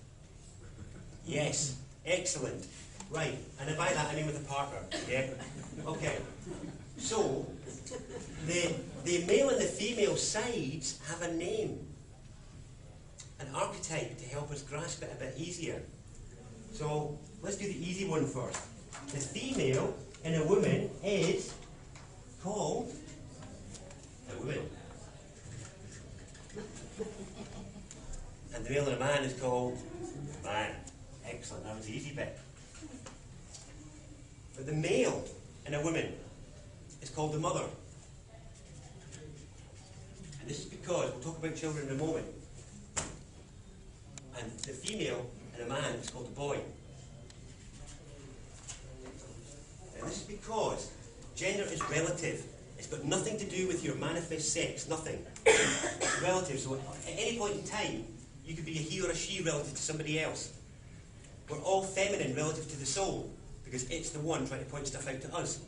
Yes. Excellent. Right. And by that I mean with a partner. Yeah? Okay. So, the male and the female sides have a name. An archetype to help us grasp it a bit easier. So, let's do the easy one first. the female in a woman is called a woman. And the male in a man is called man. Excellent, that was the easy bit. But the male in a woman is called the mother. And this is because, we'll talk about children in a moment, and the female in a man is called the boy. And this is because gender is relative. It's got nothing to do with your manifest sex, nothing. It's relative, so at any point in time, you could be a he or a she relative to somebody else. We're all feminine relative to the soul, because it's the one trying to point stuff out to us.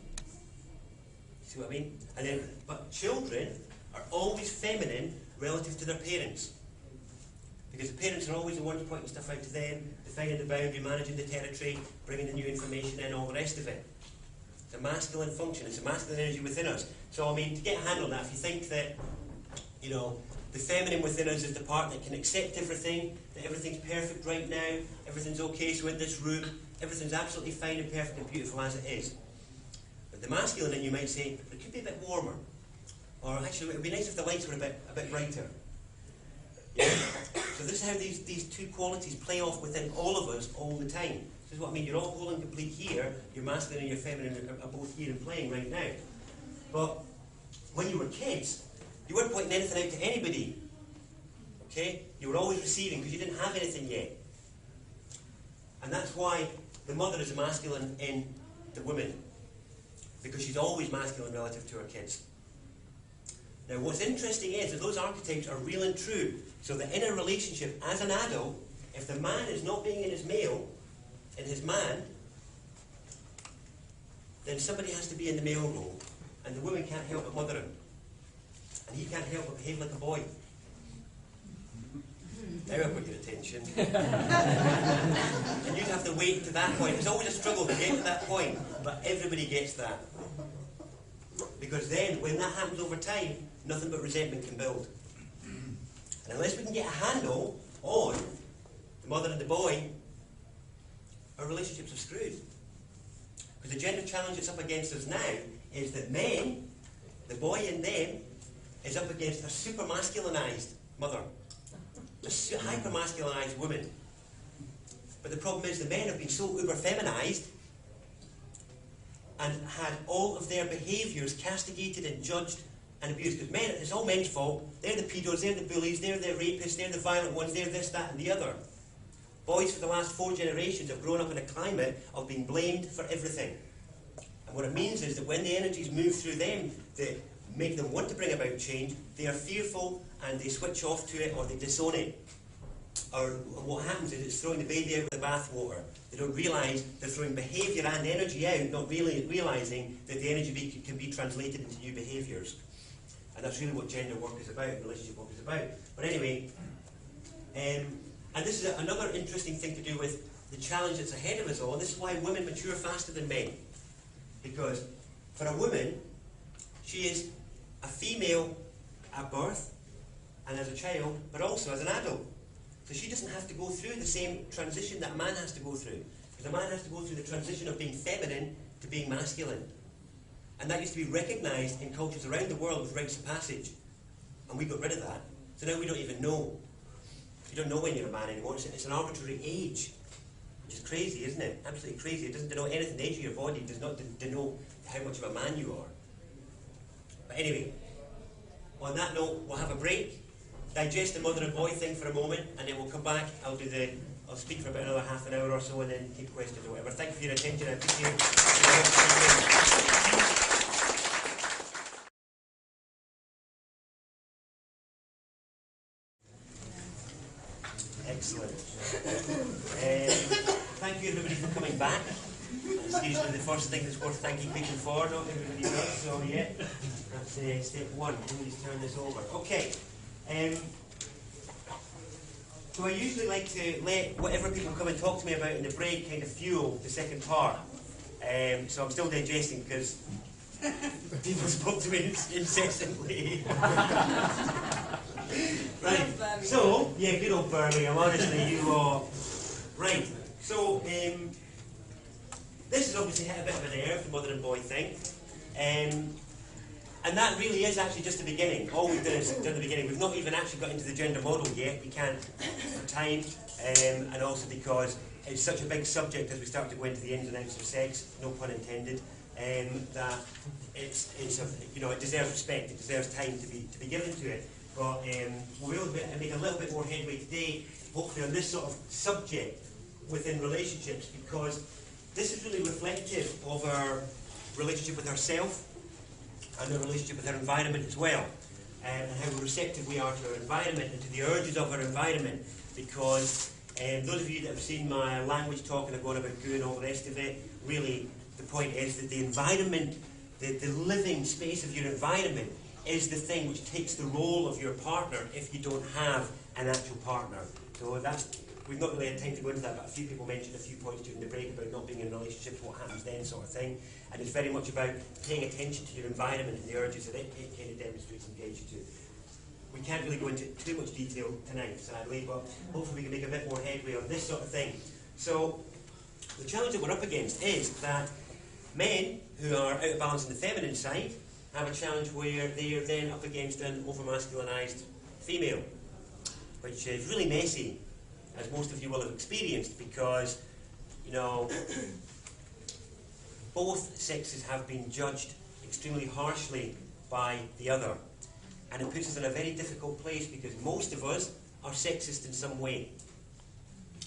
See what I mean? And then, but children are always feminine relative to their parents. Because the parents are always the ones pointing stuff out to them, defining the boundary, managing the territory, bringing the new information in, all the rest of it. It's a masculine function, it's a masculine energy within us. So, I mean, to get a handle on that, if you think that, you know, the feminine within us is the part that can accept everything, that everything's perfect right now, everything's okay, so in this room, everything's absolutely fine and perfect and beautiful as it is. But the masculine in you might say, it could be a bit warmer. Or actually, it would be nice if the lights were a bit brighter. Yeah? So this is how these two qualities play off within all of us all the time. This is what I mean, you're all whole and complete here, your masculine and your feminine are both here and playing right now. But when you were kids, you weren't pointing anything out to anybody. Okay? You were always receiving because you didn't have anything yet. And that's why the mother is a masculine in the woman. Because she's always masculine relative to her kids. Now what's interesting is that those archetypes are real and true. So that in a relationship, as an adult, if the man is not being in his male, in his man, then somebody has to be in the male role. And the woman can't help but mother him. And he can't help but behave like a boy. Now I've got your attention. And you'd have to wait to that point. It's always a struggle to get to that point, but everybody gets that. Because then, when that happens over time, nothing but resentment can build. And unless we can get a handle on the mother and the boy, our relationships are screwed. Because the gender challenge that's up against us now is that men, the boy in them, is up against a super masculinized mother. A hyper-masculinized woman. But the problem is the men have been so uber-feminized and had all of their behaviours castigated and judged and abused. Because men, it's all men's fault. They're the pedos, they're the bullies, they're the rapists, they're the violent ones, they're this, that and the other. Boys for the last 4 generations have grown up in a climate of being blamed for everything. And what it means is that when the energies move through them that make them want to bring about change, they are fearful and they switch off to it or they disown it. Or what happens is it's throwing the baby out with the bathwater. They don't realise they're throwing behaviour and energy out, not really realising that the energy can be translated into new behaviours. And that's really what gender work is about, relationship work is about. But anyway, and this is another interesting thing to do with the challenge that's ahead of us all. This is why women mature faster than men. Because for a woman, she is a female at birth and as a child, but also as an adult. So she doesn't have to go through the same transition that a man has to go through. Because a man has to go through the transition of being feminine to being masculine. And that used to be recognised in cultures around the world with rites of passage. And we got rid of that. So now we don't even know. You don't know when you're a man anymore. It's an arbitrary age. Which is crazy, isn't it? Absolutely crazy. It doesn't denote anything. The age of your body does not denote how much of a man you are. But anyway, on that note, we'll have a break. Digest the mother and boy thing for a moment, and then we'll come back. I'll speak for about another half an hour or so, and then take questions or whatever. Thank you for your attention. I appreciate it. Excellent. Thank you everybody for coming back. It's usually the first thing that's worth thanking people for. Not everybody does, so yeah. That's step 1. Please turn this over. Okay. So I usually like to let whatever people come and talk to me about in the break kind of fuel the second part. So I'm still digesting because people spoke to me incessantly. Right. So, yeah, good old Birmingham, honestly, you are. Right. So, this this has obviously hit a bit of a nerve, the mother and boy thing. And that really is actually just the beginning. All we've done is done the beginning. We've not even actually got into the gender model yet. We can't for time, and also because it's such a big subject as we start to go into the ins and outs of sex, no pun intended, that it deserves respect. It deserves time to be given to it. But we'll be able to make a little bit more headway today, hopefully on this sort of subject within relationships, because this is really reflective of our relationship with ourselves and our relationship with our environment as well, and how receptive we are to our environment and to the urges of our environment. Because those of you that have seen my language talk and have gone about goo and all the rest of it, really the point is that the environment, the living space of your environment is the thing which takes the role of your partner if you don't have an actual partner. So we've not really had time to go into that, but a few people mentioned a few points during the break about not being in relationships, what happens then sort of thing. And it's very much about paying attention to your environment and the urges that it kind of demonstrates and guides you to. We can't really go into too much detail tonight, sadly, but hopefully we can make a bit more headway on this sort of thing. So the challenge that we're up against is that men who are out of balance on the feminine side have a challenge where they are then up against an over-masculinized female, which is really messy, as most of you will have experienced, because, you know, both sexes have been judged extremely harshly by the other. And it puts us in a very difficult place, because most of us are sexist in some way.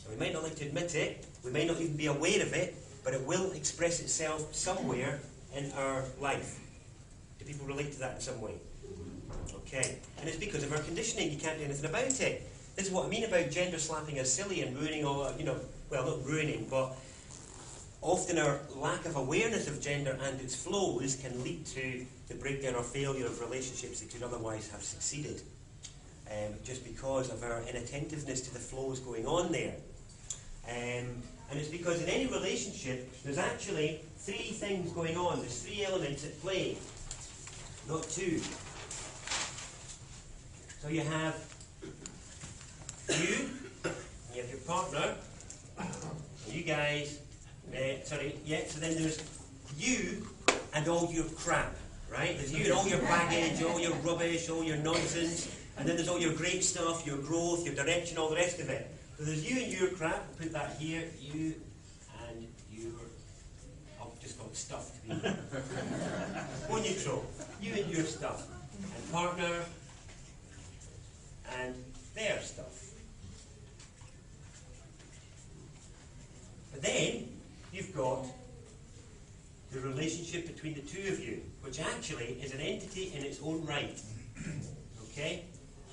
And we might not like to admit it, we might not even be aware of it, but it will express itself somewhere in our life. Do people relate to that in some way? Okay. And it's because of our conditioning. You can't do anything about it. This is what I mean about gender slapping as silly and ruining all, well, not ruining, but often our lack of awareness of gender and its flows can lead to the breakdown or failure of relationships that could otherwise have succeeded, just because of our inattentiveness to the flows going on there. And it's because in any relationship, there's actually three things going on. There's three elements at play, not two. So you have you have your partner, you guys, so then there's you and all your crap, right? There's you and all your baggage, all your rubbish, all your nonsense, and then there's all your great stuff, your growth, your direction, all the rest of it. So there's you and your crap, we'll put that here, you and your, I'll just call it stuff to be more neutral. You and your stuff, and partner, and their stuff. But then, you've got the relationship between the two of you, which actually is an entity in its own right. Okay?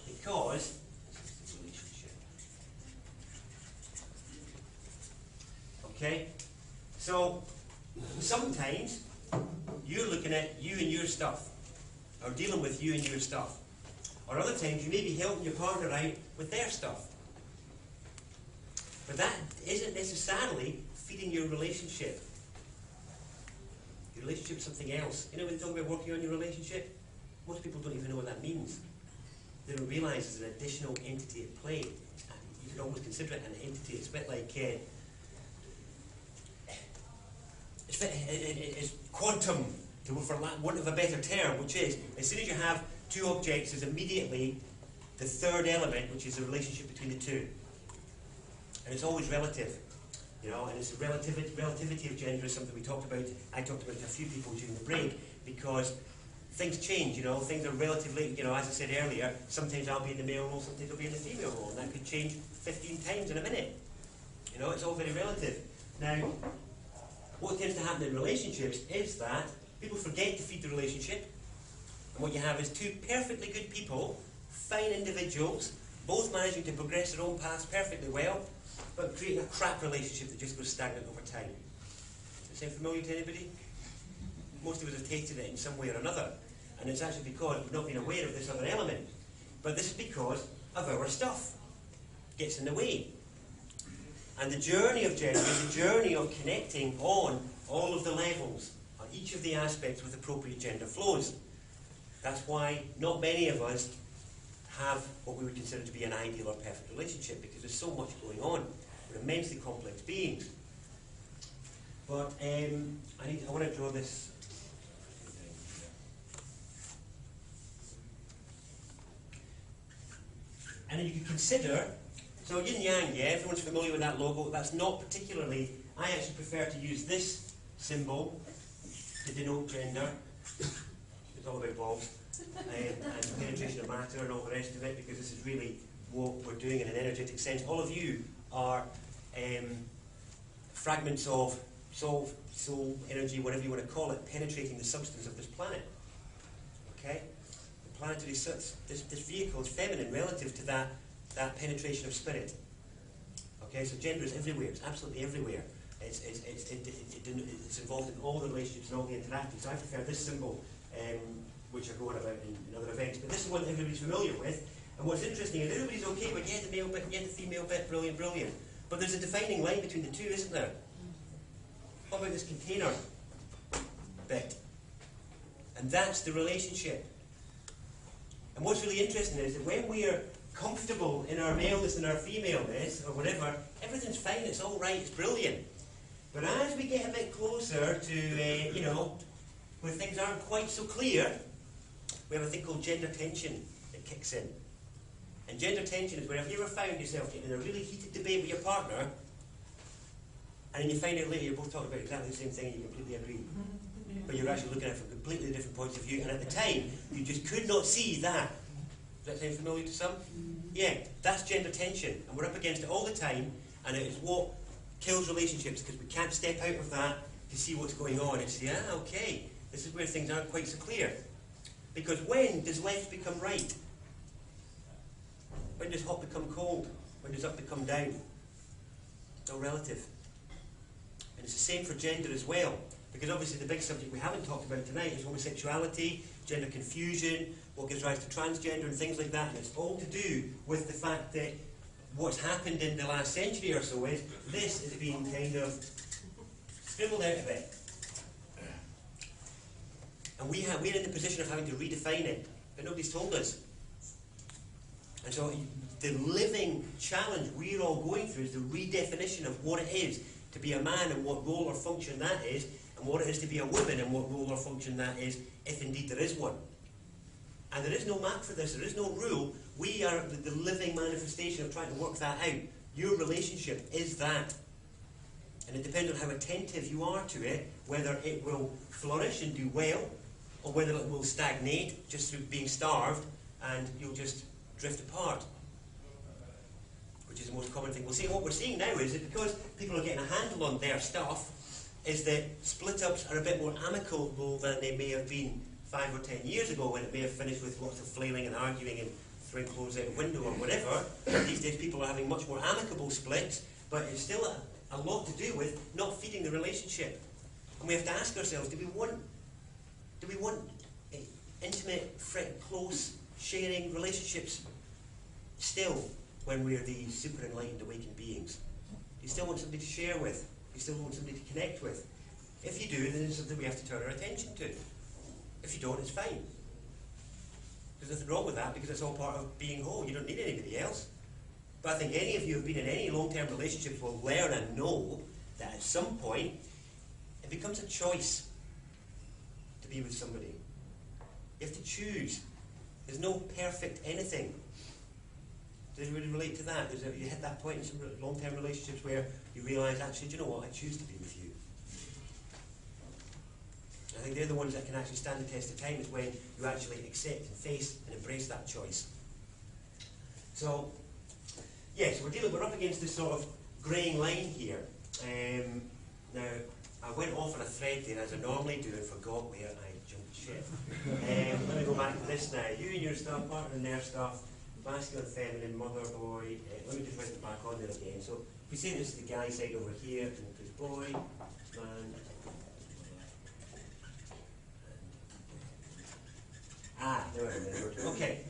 Because it's a relationship. Okay? So, sometimes you're looking at you and your stuff, or dealing with you and your stuff. Or other times you may be helping your partner out with their stuff. But that isn't necessarily feeding your relationship. Your relationship is something else. You know, when they talk about working on your relationship, most people don't even know what that means. They don't realise there's an additional entity at play. You could almost consider it an entity. It's a bit like it's quantum, for want of a better term, which is, as soon as you have two objects, there's immediately the third element, which is the relationship between the two. And it's always relative, and it's relativity of gender is something we talked about. I talked about it to a few people during the break, because things change, things are relatively, as I said earlier, sometimes I'll be in the male role, sometimes I'll be in the female role, and that could change 15 times in a minute. It's all very relative. Now, what tends to happen in relationships is that people forget to feed the relationship, and what you have is two perfectly good people, fine individuals, both managing to progress their own paths perfectly well, but creating a crap relationship that just goes stagnant over time. Does that sound familiar to anybody? Most of us have tasted it in some way or another, and it's actually because we've not been aware of this other element. But this is because of our stuff. It gets in the way. And the journey of gender is a journey of connecting on all of the levels, on each of the aspects with appropriate gender flows. That's why not many of us have what we would consider to be an ideal or perfect relationship, because there's so much going on. We're immensely complex beings. But I want to draw this. And then you can consider, so yin yang, yeah, everyone's familiar with that logo. That's not particularly, I actually prefer to use this symbol to denote gender. It's all about balls and penetration of matter and all the rest of it, because this is really what we're doing in an energetic sense. All of you are fragments of soul, energy, whatever you want to call it, penetrating the substance of this planet. Okay? The planetary, this vehicle is feminine relative to that penetration of spirit. Okay, so gender is everywhere, it's absolutely everywhere. It's involved in all the relationships and all the interactions. I prefer this symbol, which I go on about in other events, but this is one that everybody's familiar with. And what's interesting is everybody's okay with, yeah, the male bit, yeah, the female bit, brilliant, brilliant. But there's a defining line between the two, isn't there? What about this container bit? And that's the relationship. And what's really interesting is that when we are comfortable in our maleness and our femaleness, or whatever, everything's fine, it's all right, it's brilliant. But as we get a bit closer to, where things aren't quite so clear, we have a thing called gender tension that kicks in. And gender tension is where, if you ever found yourself getting in a really heated debate with your partner, and then you find out later you're both talking about exactly the same thing and you completely agree, but you're actually looking at it from completely different points of view, and at the time, you just could not see that. Does that sound familiar to some? Yeah, that's gender tension, and we're up against it all the time, and it is what kills relationships, because we can't step out of that to see what's going on and say, okay, this is where things aren't quite so clear. Because when does left become right? When does hot become cold? When does up become down? It's all relative. And it's the same for gender as well. Because obviously the big subject we haven't talked about tonight is homosexuality, gender confusion, what gives rise to transgender and things like that. And it's all to do with the fact that what's happened in the last century or so is this is being kind of scribbled out a bit. And we're in the position of having to redefine it, but nobody's told us. And so the living challenge we're all going through is the redefinition of what it is to be a man and what role or function that is, and what it is to be a woman and what role or function that is, if indeed there is one. And there is no map for this, there is no rule. We are the living manifestation of trying to work that out. Your relationship is that. And it depends on how attentive you are to it, whether it will flourish and do well, or whether it will stagnate just through being starved and you'll just drift apart, which is the most common thing. We'll see. What we're seeing now is that because people are getting a handle on their stuff, is that split-ups are a bit more amicable than they may have been 5 or 10 years ago, when it may have finished with lots of flailing and arguing and throwing clothes out a window or whatever. These days people are having much more amicable splits, but it's still a lot to do with not feeding the relationship. And we have to ask ourselves, do we want intimate, close, sharing relationships still when we're these super enlightened, awakened beings? Do you still want somebody to share with? Do you still want somebody to connect with? If you do, then it's something we have to turn our attention to. If you don't, it's fine. There's nothing wrong with that, because it's all part of being whole. You don't need anybody else. But I think any of you who've been in any long-term relationships will learn and know that at some point it becomes a choice to be with somebody. You have to choose. There's no perfect anything. Does anybody relate to that? You hit that point in some long-term relationships where you realise, actually, do you know what? I choose to be with you. I think they're the ones that can actually stand the test of time, is when you actually accept and face and embrace that choice. So, yes, we're up against this sort of greying line here. Now, I went off on a thread there, as I normally do, and forgot where I jumped ship. Let me go back to this now. You and your stuff, partner and their stuff, masculine, feminine, mother, boy. Let me just write it back on there again. So, if we say this is the guy side over here, and there's boy, man. There we go. Okay.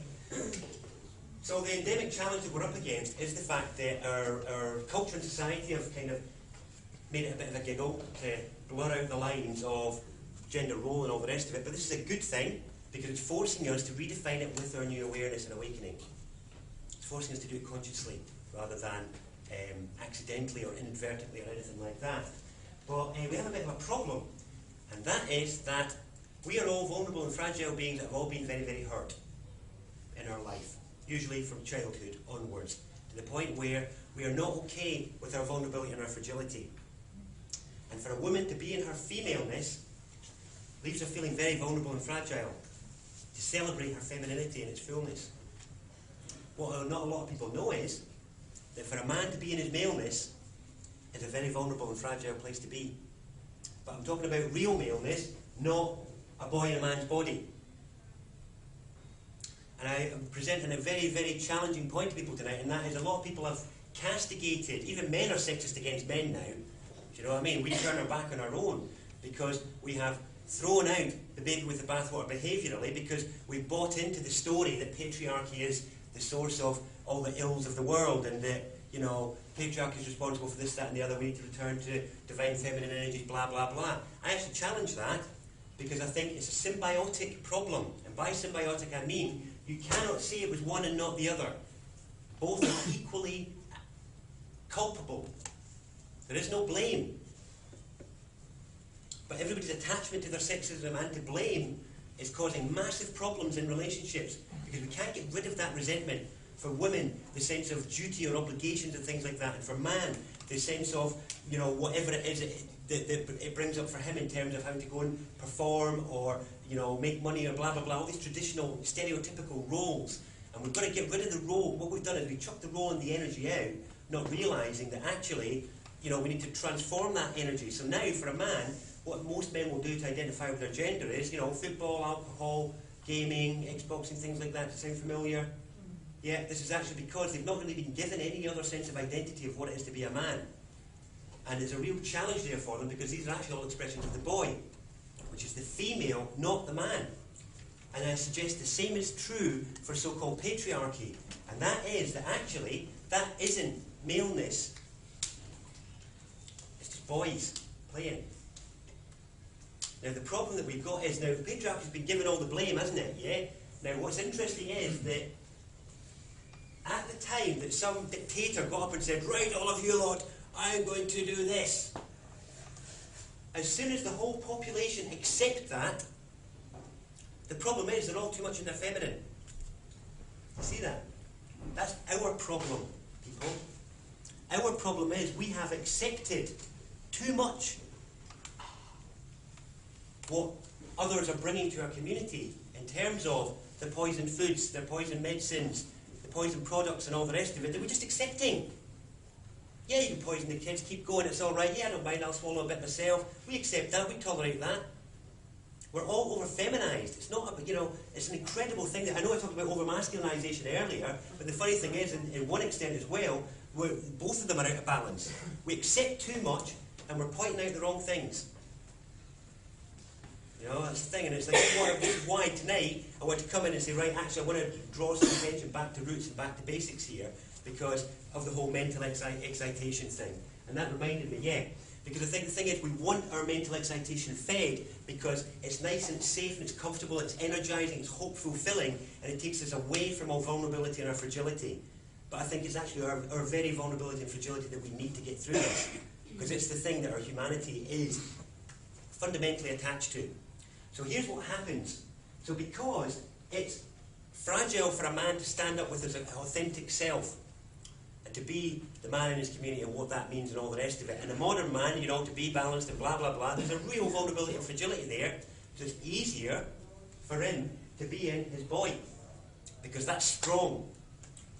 So the endemic challenge that we're up against is the fact that our culture and society have kind of made it a bit of a giggle to blur out the lines of gender role and all the rest of it. But this is a good thing, because it's forcing us to redefine it with our new awareness and awakening. It's forcing us to do it consciously, rather than accidentally or inadvertently or anything like that. But we have a bit of a problem, and that is that we are all vulnerable and fragile beings that have all been very, very hurt in our life, usually from childhood onwards, to the point where we are not okay with our vulnerability and our fragility. And for a woman to be in her femaleness leaves her feeling very vulnerable and fragile, to celebrate her femininity in its fullness. What not a lot of people know is that for a man to be in his maleness is a very vulnerable and fragile place to be. But I'm talking about real maleness, not a boy in a man's body. And I am presenting a very, very challenging point to people tonight, and that is a lot of people have castigated, even men are sexist against men now. Do you know what I mean? We turn our back on our own because we have thrown out the baby with the bathwater behaviourally, because we've bought into the story that patriarchy is the source of all the ills of the world, and that, you know, patriarchy is responsible for this, that and the other. We need to return to divine feminine energies, blah, blah, blah. I actually challenge that because I think it's a symbiotic problem. And by symbiotic I mean you cannot say it was one and not the other. Both are equally culpable. There is no blame. But everybody's attachment to their sexism and to blame is causing massive problems in relationships, because we can't get rid of that resentment. For women, the sense of duty or obligations and things like that, and for man, the sense of, you know, whatever it is that it brings up for him in terms of having to go and perform or, you know, make money or blah, blah, blah, all these traditional, stereotypical roles. And we've got to get rid of the role. What we've done is we chucked the role and the energy out, not realising that actually, you know, we need to transform that energy. So now, for a man, what most men will do to identify with their gender is, you know, football, alcohol, gaming, Xboxing, things like that. Does it sound familiar? Yeah, this is actually because they've not really been given any other sense of identity of what it is to be a man. And there's a real challenge there for them, because these are actually all expressions of the boy, which is the female, not the man. And I suggest the same is true for so-called patriarchy. And that is that actually, that isn't maleness. It's just boys playing. Now the problem that we've got is, now the patriarchy's been given all the blame, hasn't it? Yeah? Now what's interesting is that at the time that some dictator got up and said, right, all of you lot, I'm going to do this. As soon as the whole population accept that, the problem is they're all too much in their feminine. You see that? That's our problem, people. Our problem is we have accepted too much what others are bringing to our community in terms of the poisoned foods, the poisoned medicines, the poisoned products and all the rest of it, that we're just accepting. Yeah, you can poison the kids, keep going, it's all right. Yeah, I don't mind, I'll swallow a bit myself. We accept that, we tolerate that. We're all over-feminised. It's not, you know, it's an incredible thing that, I know I talked about over-masculinisation earlier, but the funny thing is, in one extent as well, both of them are out of balance. We accept too much, and we're pointing out the wrong things. You know, that's the thing, and it's like, this is why tonight I want to come in and say, right, actually I want to draw some attention back to roots and back to basics here, because of the whole mental excitation thing. And that reminded me, yeah, because I think the thing is, we want our mental excitation fed because it's nice and it's safe and it's comfortable, it's energising, it's hope-fulfilling, and it takes us away from our vulnerability and our fragility. But I think it's actually our very vulnerability and fragility that we need to get through this, because it's the thing that our humanity is fundamentally attached to. So here's what happens. So because it's fragile for a man to stand up with his authentic self and to be the man in his community and what that means and all the rest of it, and a modern man, you know, to be balanced and blah, blah, blah, there's a real vulnerability and fragility there. So it's easier for him to be in his boy, because that's strong.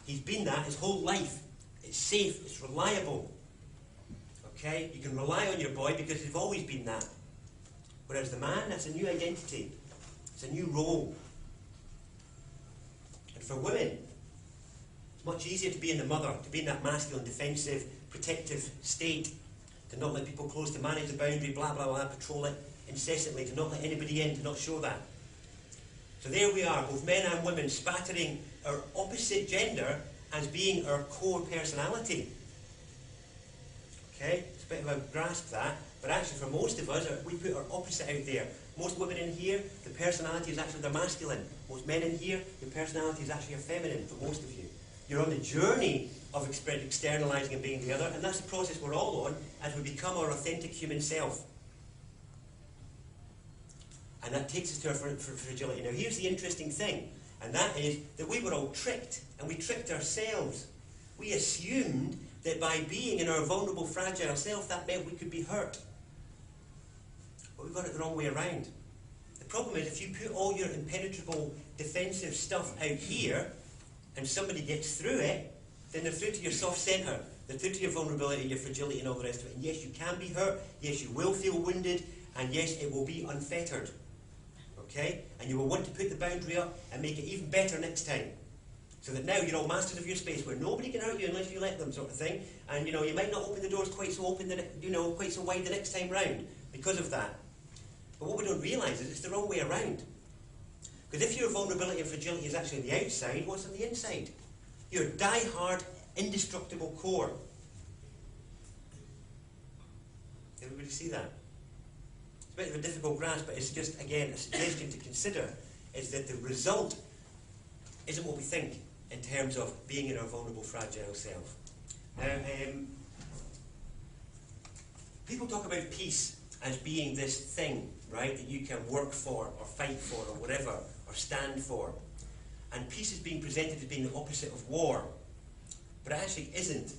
He's been that his whole life. It's safe, it's reliable. Okay? You can rely on your boy because you've always been that. Whereas the man, that's a new identity. It's a new role. And for women, it's much easier to be in the mother, to be in that masculine, defensive, protective state, to not let people close, to manage the boundary, blah, blah, blah, patrol it incessantly, to not let anybody in, to not show that. So there we are, both men and women, spattering our opposite gender as being our core personality. Okay? It's a bit of a grasp that. But actually, for most of us, we put our opposite out there. Most women in here, the personality is actually their masculine. Most men in here, your personality is actually your feminine, for most of you. You're on the journey of externalising and being the other, and that's the process we're all on as we become our authentic human self. And that takes us to our fragility. Now here's the interesting thing, and that is that we were all tricked, and we tricked ourselves. We assumed that by being in our vulnerable, fragile self, that meant we could be hurt. But we got it the wrong way around. The problem is, if you put all your impenetrable, defensive stuff out here, and somebody gets through it, then they're through to your soft centre. They're through to your vulnerability, your fragility, and all the rest of it. And yes, you can be hurt. Yes, you will feel wounded. And yes, it will be unfettered. Okay? And you will want to put the boundary up and make it even better next time. So that now you're all masters of your space, where nobody can hurt you unless you let them, sort of thing. And you might not open the doors quite so open, quite so wide the next time round because of that. But what we don't realise is it's the wrong way around. Because if your vulnerability and fragility is actually on the outside, what's on the inside? Your die-hard, indestructible core. Everybody see that? It's a bit of a difficult grasp, but it's just, again, a suggestion to consider is that the result isn't what we think in terms of being in our vulnerable, fragile self. Now, people talk about peace as being this thing, right, that you can work for, or fight for, or whatever, or stand for. And peace is being presented as being the opposite of war. But it actually isn't.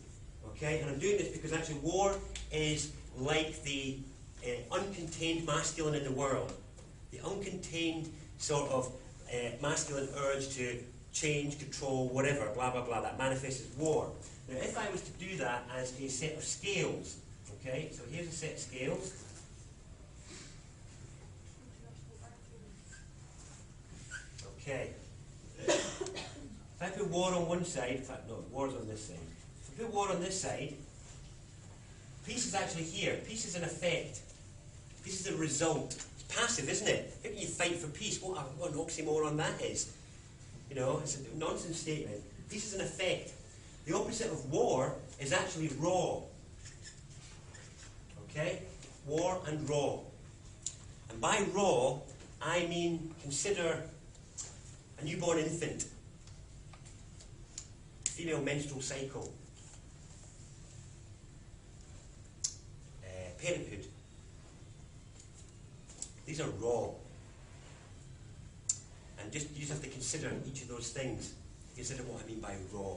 Okay? And I'm doing this because actually war is like the uncontained masculine in the world. The uncontained sort of masculine urge to change, control, whatever, blah, blah, blah, that manifests as war. Now, if I was to do that as a set of scales, okay, so here's a set of scales. Okay. If I put war on one side, in fact, no, war's on this side. If I put war on this side, peace is actually here. Peace is an effect. Peace is a result. It's passive, isn't it? How can you fight for peace? What an oxymoron that is. It's a nonsense statement. Peace is an effect. The opposite of war is actually raw. Okay? War and raw. And by raw, I mean consider a newborn infant, female menstrual cycle, parenthood. These are raw. And you just have to consider each of those things. Consider what I mean by raw.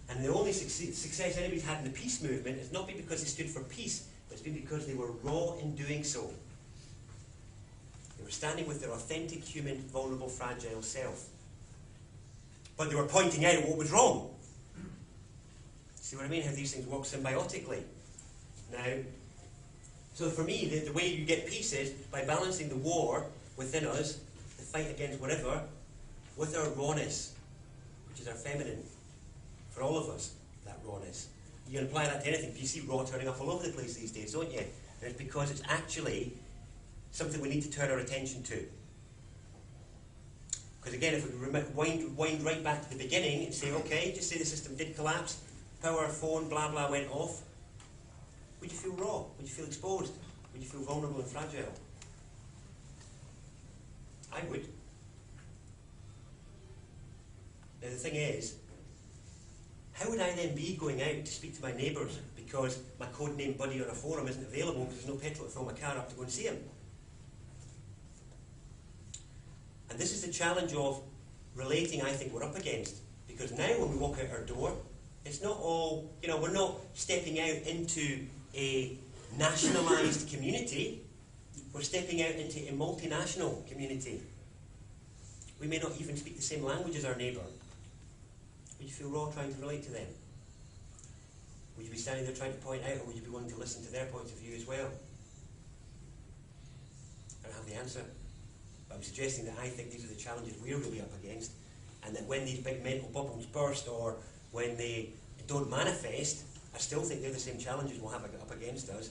And the only success anybody's had in the peace movement has not been because they stood for peace, but it's been because they were raw in doing so. They were standing with their authentic, human, vulnerable, fragile self. But they were pointing out what was wrong. See what I mean? How these things work symbiotically. Now, so for me, the way you get peace is by balancing the war within us, the fight against whatever, with our rawness, which is our feminine. For all of us, that rawness. You can apply that to anything. You see raw turning up all over the place these days, don't you? And it's because it's actually something we need to turn our attention to. Because again, if we wind right back to the beginning and say, okay, just say the system did collapse, power, phone, blah, blah, went off, would you feel raw? Would you feel exposed? Would you feel vulnerable and fragile? I would. Now the thing is, how would I then be going out to speak to my neighbours because my codename buddy on a forum isn't available because there's no petrol to fill my car up to go and see him? And this is the challenge of relating, I think, we're up against. Because now when we walk out our door, it's not all, we're not stepping out into a nationalised community. We're stepping out into a multinational community. We may not even speak the same language as our neighbour. Would you feel raw trying to relate to them? Would you be standing there trying to point out, or would you be willing to listen to their points of view as well? I don't have the answer. But I'm suggesting that I think these are the challenges we're really up against, and that when these big mental bubbles burst, or when they don't manifest, I still think they're the same challenges we'll have up against us.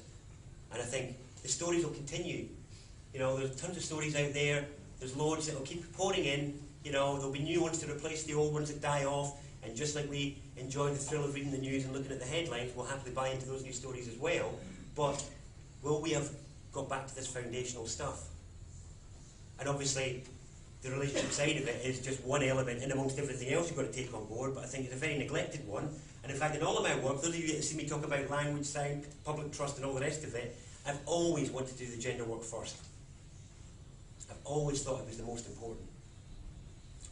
And I think the stories will continue. There's tons of stories out there. There's loads that will keep pouring in. There'll be new ones to replace the old ones that die off. And just like we enjoy the thrill of reading the news and looking at the headlines, we'll happily buy into those new stories as well. But will we have got back to this foundational stuff? And obviously, the relationship side of it is just one element in amongst everything else you've got to take on board, but I think it's a very neglected one. And in fact, in all of my work, those of you that see me talk about language side, public trust and all the rest of it, I've always wanted to do the gender work first. I've always thought it was the most important.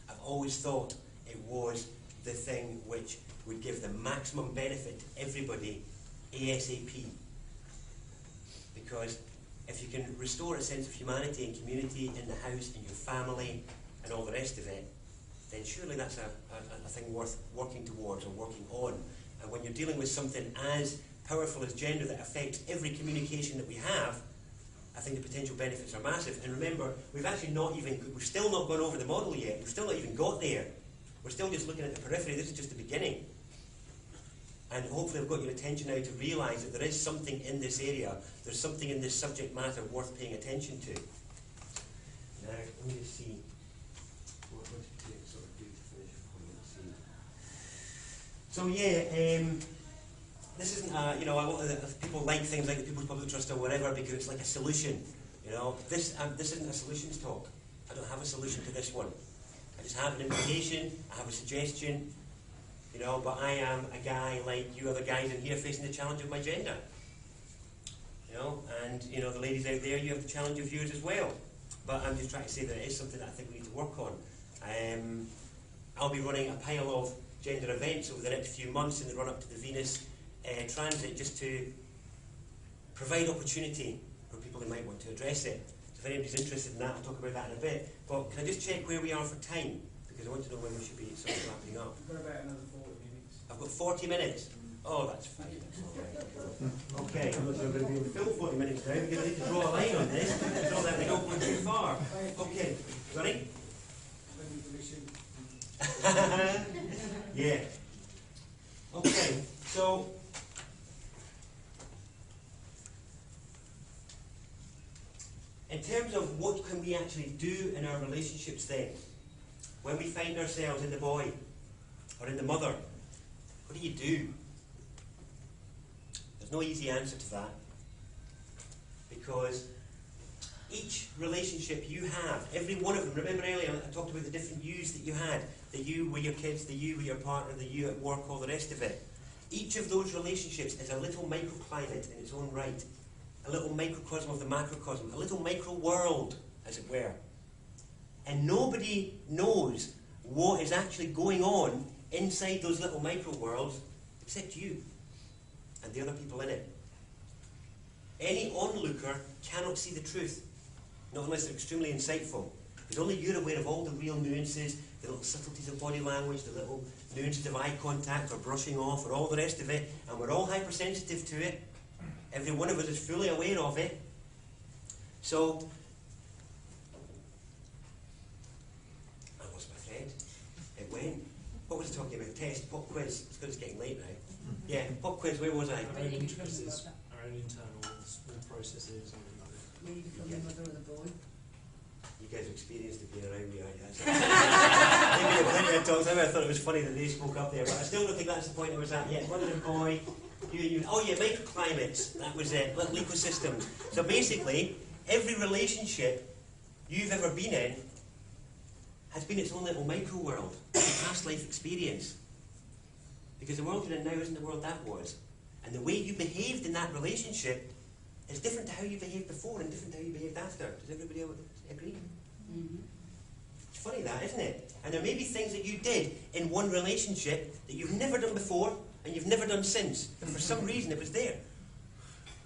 I've always thought it was the thing which would give the maximum benefit to everybody ASAP. Because if you can restore a sense of humanity and community in the house, in your family, and all the rest of it, then surely that's a thing worth working towards or working on. And when you're dealing with something as powerful as gender that affects every communication that we have, I think the potential benefits are massive. And remember, we've still not gone over the model yet. We've still not even got there. We're still just looking at the periphery. This is just the beginning. And hopefully I've got your attention now to realise that there is something in this area, there's something in this subject matter worth paying attention to. Now, let me just see. What to sort of do to finish up. So yeah, this isn't people like things like the People's Public Trust or whatever because it's like a solution. This isn't a solutions talk. I don't have a solution to this one. I just have an invitation, I have a suggestion, but I am a guy like you other guys in here facing the challenge of my gender. And the ladies out there, you have the challenge of yours as well. But I'm just trying to say that it is something that I think we need to work on. I'll be running a pile of gender events over the next few months in the run-up to the Venus transit, just to provide opportunity for people who might want to address it. So if anybody's interested in that, I'll talk about that in a bit. But can I just check where we are for time? Because I want to know when we should be sort of wrapping up. We've got about another 40 minutes. I've got 40 minutes. Oh, that's fine. That's all right. Okay, I'm not sure I'm going to be able to fill 40 minutes now because I need to draw a line on this so that we don't go too far. Okay, ready? Yeah. Okay, so in terms of what can we actually do in our relationships then, when we find ourselves in the boy or in the mother, what do you do? There's no easy answer to that, because each relationship you have, every one of them, remember earlier I talked about the different yous that you had, the you with your kids, the you with your partner, the you at work, all the rest of it. Each of those relationships is a little microclimate in its own right, a little microcosm of the macrocosm, a little micro world, as it were. And nobody knows what is actually going on inside those little micro worlds except you and the other people in it. Any onlooker cannot see the truth, not unless they're extremely insightful. Because only you're aware of all the real nuances, the little subtleties of body language, the little nuances of eye contact or brushing off or all the rest of it, and we're all hypersensitive to it. Every one of us is fully aware of it. So, I lost my thread. It went. What was I talking about? Test, pop quiz. It's good, it's getting late now. Yeah, pop quiz, where was I? Our own interests, our own internals, all processes, and Maybe from the mother or the boy. You guys are experienced of being around me, aren't you? Maybe a plenty of talks. I thought it was funny that they spoke up there, but I still don't think that's the point I was at yet. Mother and boy, you and you. Oh yeah, microclimates. That was it. Little ecosystems. So basically, every relationship you've ever been in has been its own little micro world, past life experience. Because the world you're in now isn't the world that was. And the way you behaved in that relationship is different to how you behaved before and different to how you behaved after. Does everybody agree? Mm-hmm. It's funny that, isn't it? And there may be things that you did in one relationship that you've never done before and you've never done since. But for some reason it was there.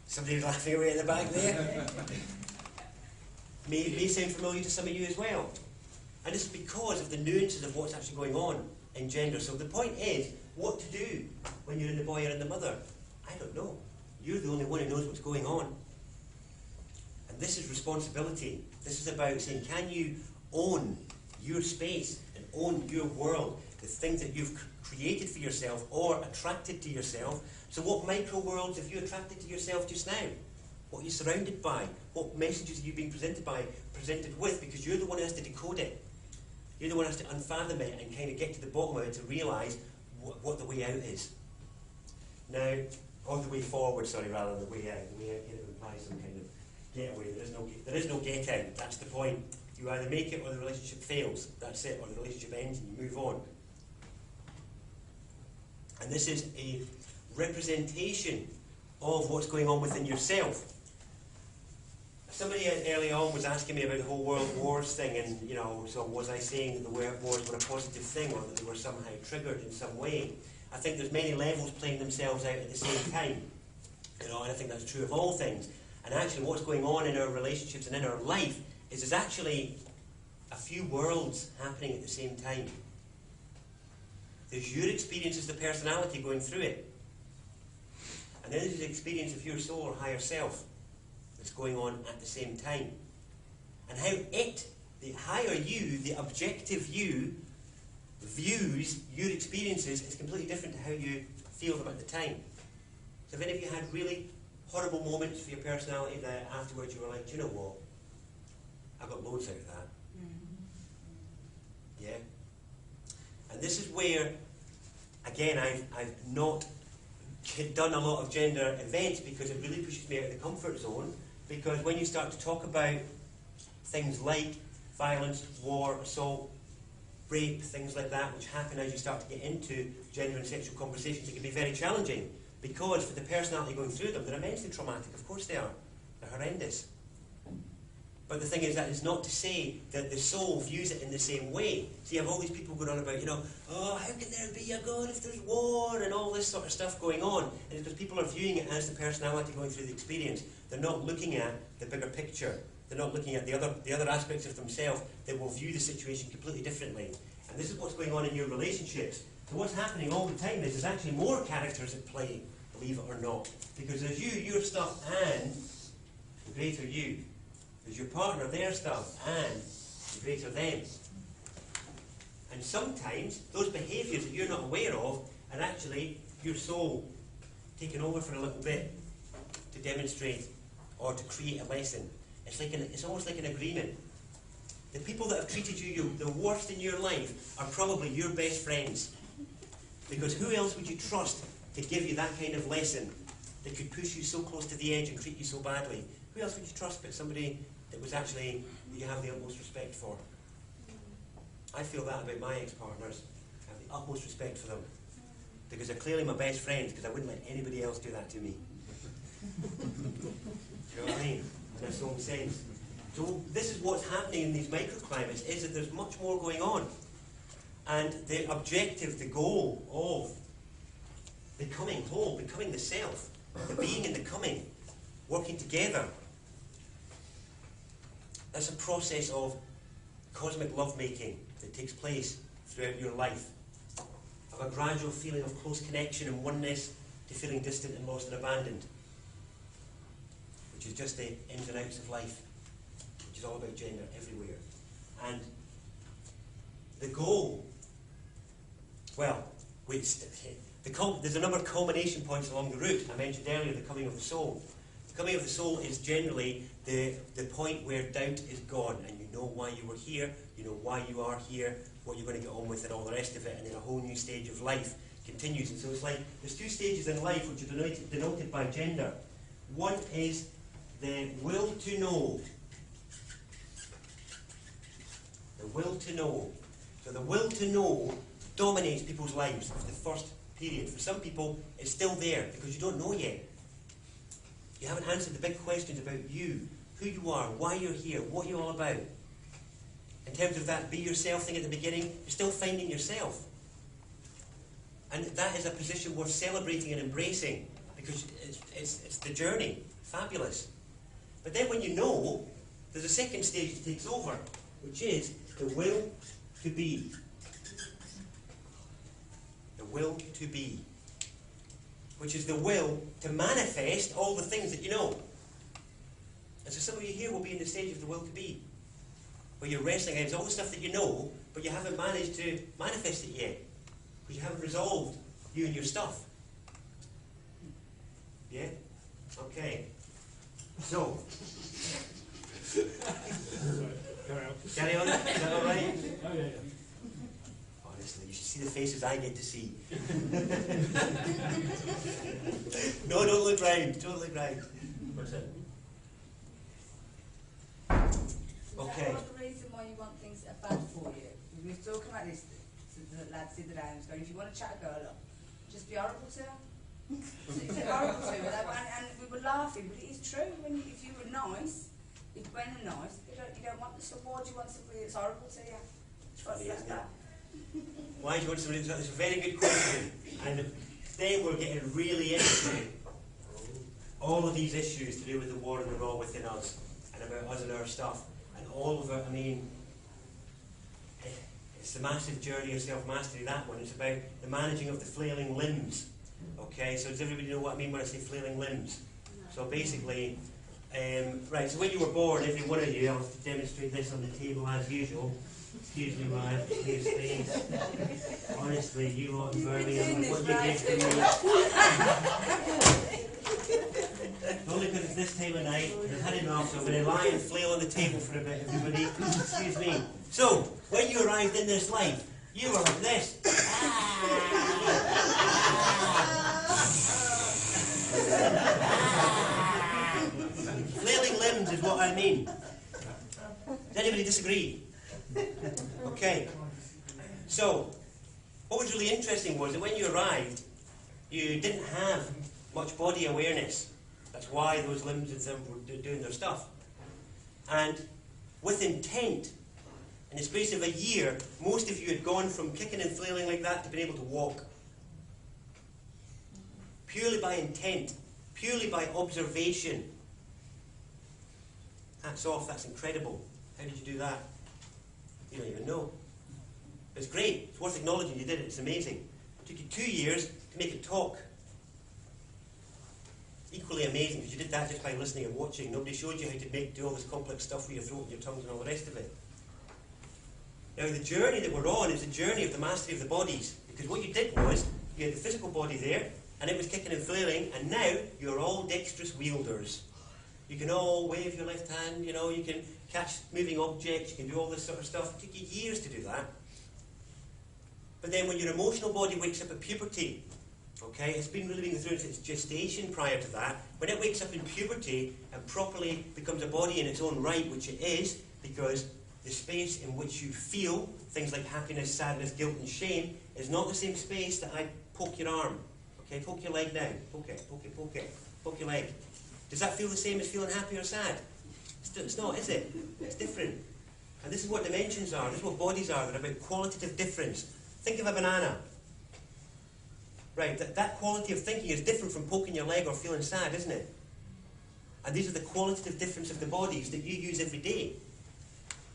Somebody's laughing away at the back there. May sound familiar to some of you as well. And this is because of the nuances of what's actually going on in gender. So the point is, what to do when you're in the boy or in the mother? I don't know. You're the only one who knows what's going on. And this is responsibility. This is about saying, can you own your space and own your world, the things that you've created for yourself or attracted to yourself? So what micro worlds have you attracted to yourself just now? What are you surrounded by? What messages are you being presented with? Because you're the one who has to decode it. You're the one who has to unfathom it and kind of get to the bottom of it to realise what the way out is. Now, or the way forward, rather than the way out. The way out kind of implies some kind of getaway. There is no get out. That's the point. You either make it or the relationship fails. That's it, or the relationship ends and you move on. And this is a representation of what's going on within yourself. Somebody early on was asking me about the whole world wars thing, and so was I saying that the world wars were a positive thing, or that they were somehow triggered in some way? I think there's many levels playing themselves out at the same time, and I think that's true of all things. And actually, what's going on in our relationships and in our life is there's actually a few worlds happening at the same time. There's your experience as the personality going through it, and then there's the experience of your soul or higher self that's going on at the same time. And how the higher you, the objective you, views your experiences is completely different to how you feel about the time. So if any of you had really horrible moments for your personality that afterwards you were like, do you know what? I got loads out of that. Yeah? And this is where, again, I've not done a lot of gender events because it really pushes me out of the comfort zone. Because when you start to talk about things like violence, war, assault, rape, things like that, which happen as you start to get into gender and sexual conversations, it can be very challenging. Because for the personality going through them, they're immensely traumatic. Of course they are. They're horrendous. But the thing is, that is not to say that the soul views it in the same way. So you have all these people going on about, oh, how can there be a God if there's war and all this sort of stuff going on? And it's because people are viewing it as the personality going through the experience. They're not looking at the bigger picture. They're not looking at the other aspects of themselves that will view the situation completely differently. And this is what's going on in your relationships. So what's happening all the time is there's actually more characters at play, believe it or not. Because there's you, your stuff, and the greater you. There's your partner, their stuff, and the greater them. And sometimes those behaviours that you're not aware of are actually your soul taking over for a little bit to demonstrate or to create a lesson. It's almost like an agreement. The people that have treated you the worst in your life are probably your best friends. Because who else would you trust to give you that kind of lesson that could push you so close to the edge and treat you so badly? Who else would you trust but somebody that was actually that you have the utmost respect for? I feel that about my ex-partners. I have the utmost respect for them. Because they're clearly my best friends, because I wouldn't let anybody else do that to me. Do you know what I mean? In its own sense. So this is what's happening in these microclimates, is that there's much more going on. And the objective, the goal of becoming whole, becoming the self, the being and the coming, working together, that's a process of cosmic lovemaking that takes place throughout your life. Of a gradual feeling of close connection and oneness to feeling distant and lost and abandoned. Which is just the ins and outs of life. Which is all about gender everywhere. And the goal, well, there's a number of culmination points along the route. I mentioned earlier the coming of the soul. The coming of the soul is generally the point where doubt is gone and you know why you were here, you know why you are here, what you're going to get on with and all the rest of it, and then a whole new stage of life continues. And so it's like there's two stages in life which are denoted by gender. One is the will to know. The will to know. So the will to know dominates people's lives for the first period. For some people, it's still there because you don't know yet. You haven't answered the big questions about you, who you are, why you're here, what you're all about. In terms of that be yourself thing at the beginning, you're still finding yourself. And that is a position worth celebrating and embracing because it's the journey. Fabulous. But then when you know, there's a second stage that takes over, which is the will to be. The will to be. Which is the will to manifest all the things that you know. And so some of you here will be in the stage of the will to be, where you're wrestling against all the stuff that you know, but you haven't managed to manifest it yet, because you haven't resolved you and your stuff. Yeah? Okay. So. Carry on. Is that all right? Oh, yeah. Honestly, you should see the faces I get to see. No, don't look round. Don't look round. What's it? Okay. That's the reason why limbs are bad for you. We were talking about this, the lads the other day, and was going, if you want to chat a girl up, just be horrible to her. It's horrible to her. And we were laughing, but it is true. If you were nice, if men are nice, you don't want the support, you want somebody that's horrible to you. Funny, isn't it? Why do you want somebody that's a very good question? And today we're getting really into all of these issues to do with the war and the raw within us, and about us and our stuff. And all of it, I mean, it's the massive journey of self-mastery, that one. It's about the managing of the flailing limbs. Okay, so does everybody know what I mean when I say flailing limbs? So basically, right, so when you were born, every one of you, I'll have to demonstrate this on the table as usual. Excuse me while I clear space. Honestly, you lot in Birmingham, what you give to me. Only because it's this time of night, and I've had enough, so I'm going to lie and flail on the table for a bit, everybody. Excuse me. So, when you arrived in this life, you were like this. Flailing limbs is what I mean. Does anybody disagree? Okay. So, what was really interesting was that when you arrived, you didn't have much body awareness. That's why those limbs and them were doing their stuff. And with intent, in the space of a year, most of you had gone from kicking and flailing like that to being able to walk. Purely by intent, purely by observation. Hats off, that's incredible. How did you do that? You don't even know. It's great, it's worth acknowledging you did it, it's amazing. It took you 2 years to make it talk. Equally amazing, because you did that just by listening and watching. Nobody showed you how to do all this complex stuff with your throat and your tongues and all the rest of it. Now the journey that we're on is the journey of the mastery of the bodies. Because what you did was, you had the physical body there, and it was kicking and flailing, and now you're all dexterous wielders. You can all wave your left hand, you know, you can catch moving objects, you can do all this sort of stuff. It took you years to do that. But then when your emotional body wakes up at puberty, okay, it's been living through its gestation prior to that. When it wakes up in puberty and properly becomes a body in its own right, which it is, because the space in which you feel things like happiness, sadness, guilt and shame is not the same space that I poke your arm. Okay, poke your leg down. Poke it, poke it, poke it. Poke your leg. Does that feel the same as feeling happy or sad? It's not, is it? It's different. And this is what dimensions are. This is what bodies are. They're about qualitative difference. Think of a banana. Right, that quality of thinking is different from poking your leg or feeling sad, isn't it? And these are the qualitative difference of the bodies that you use every day.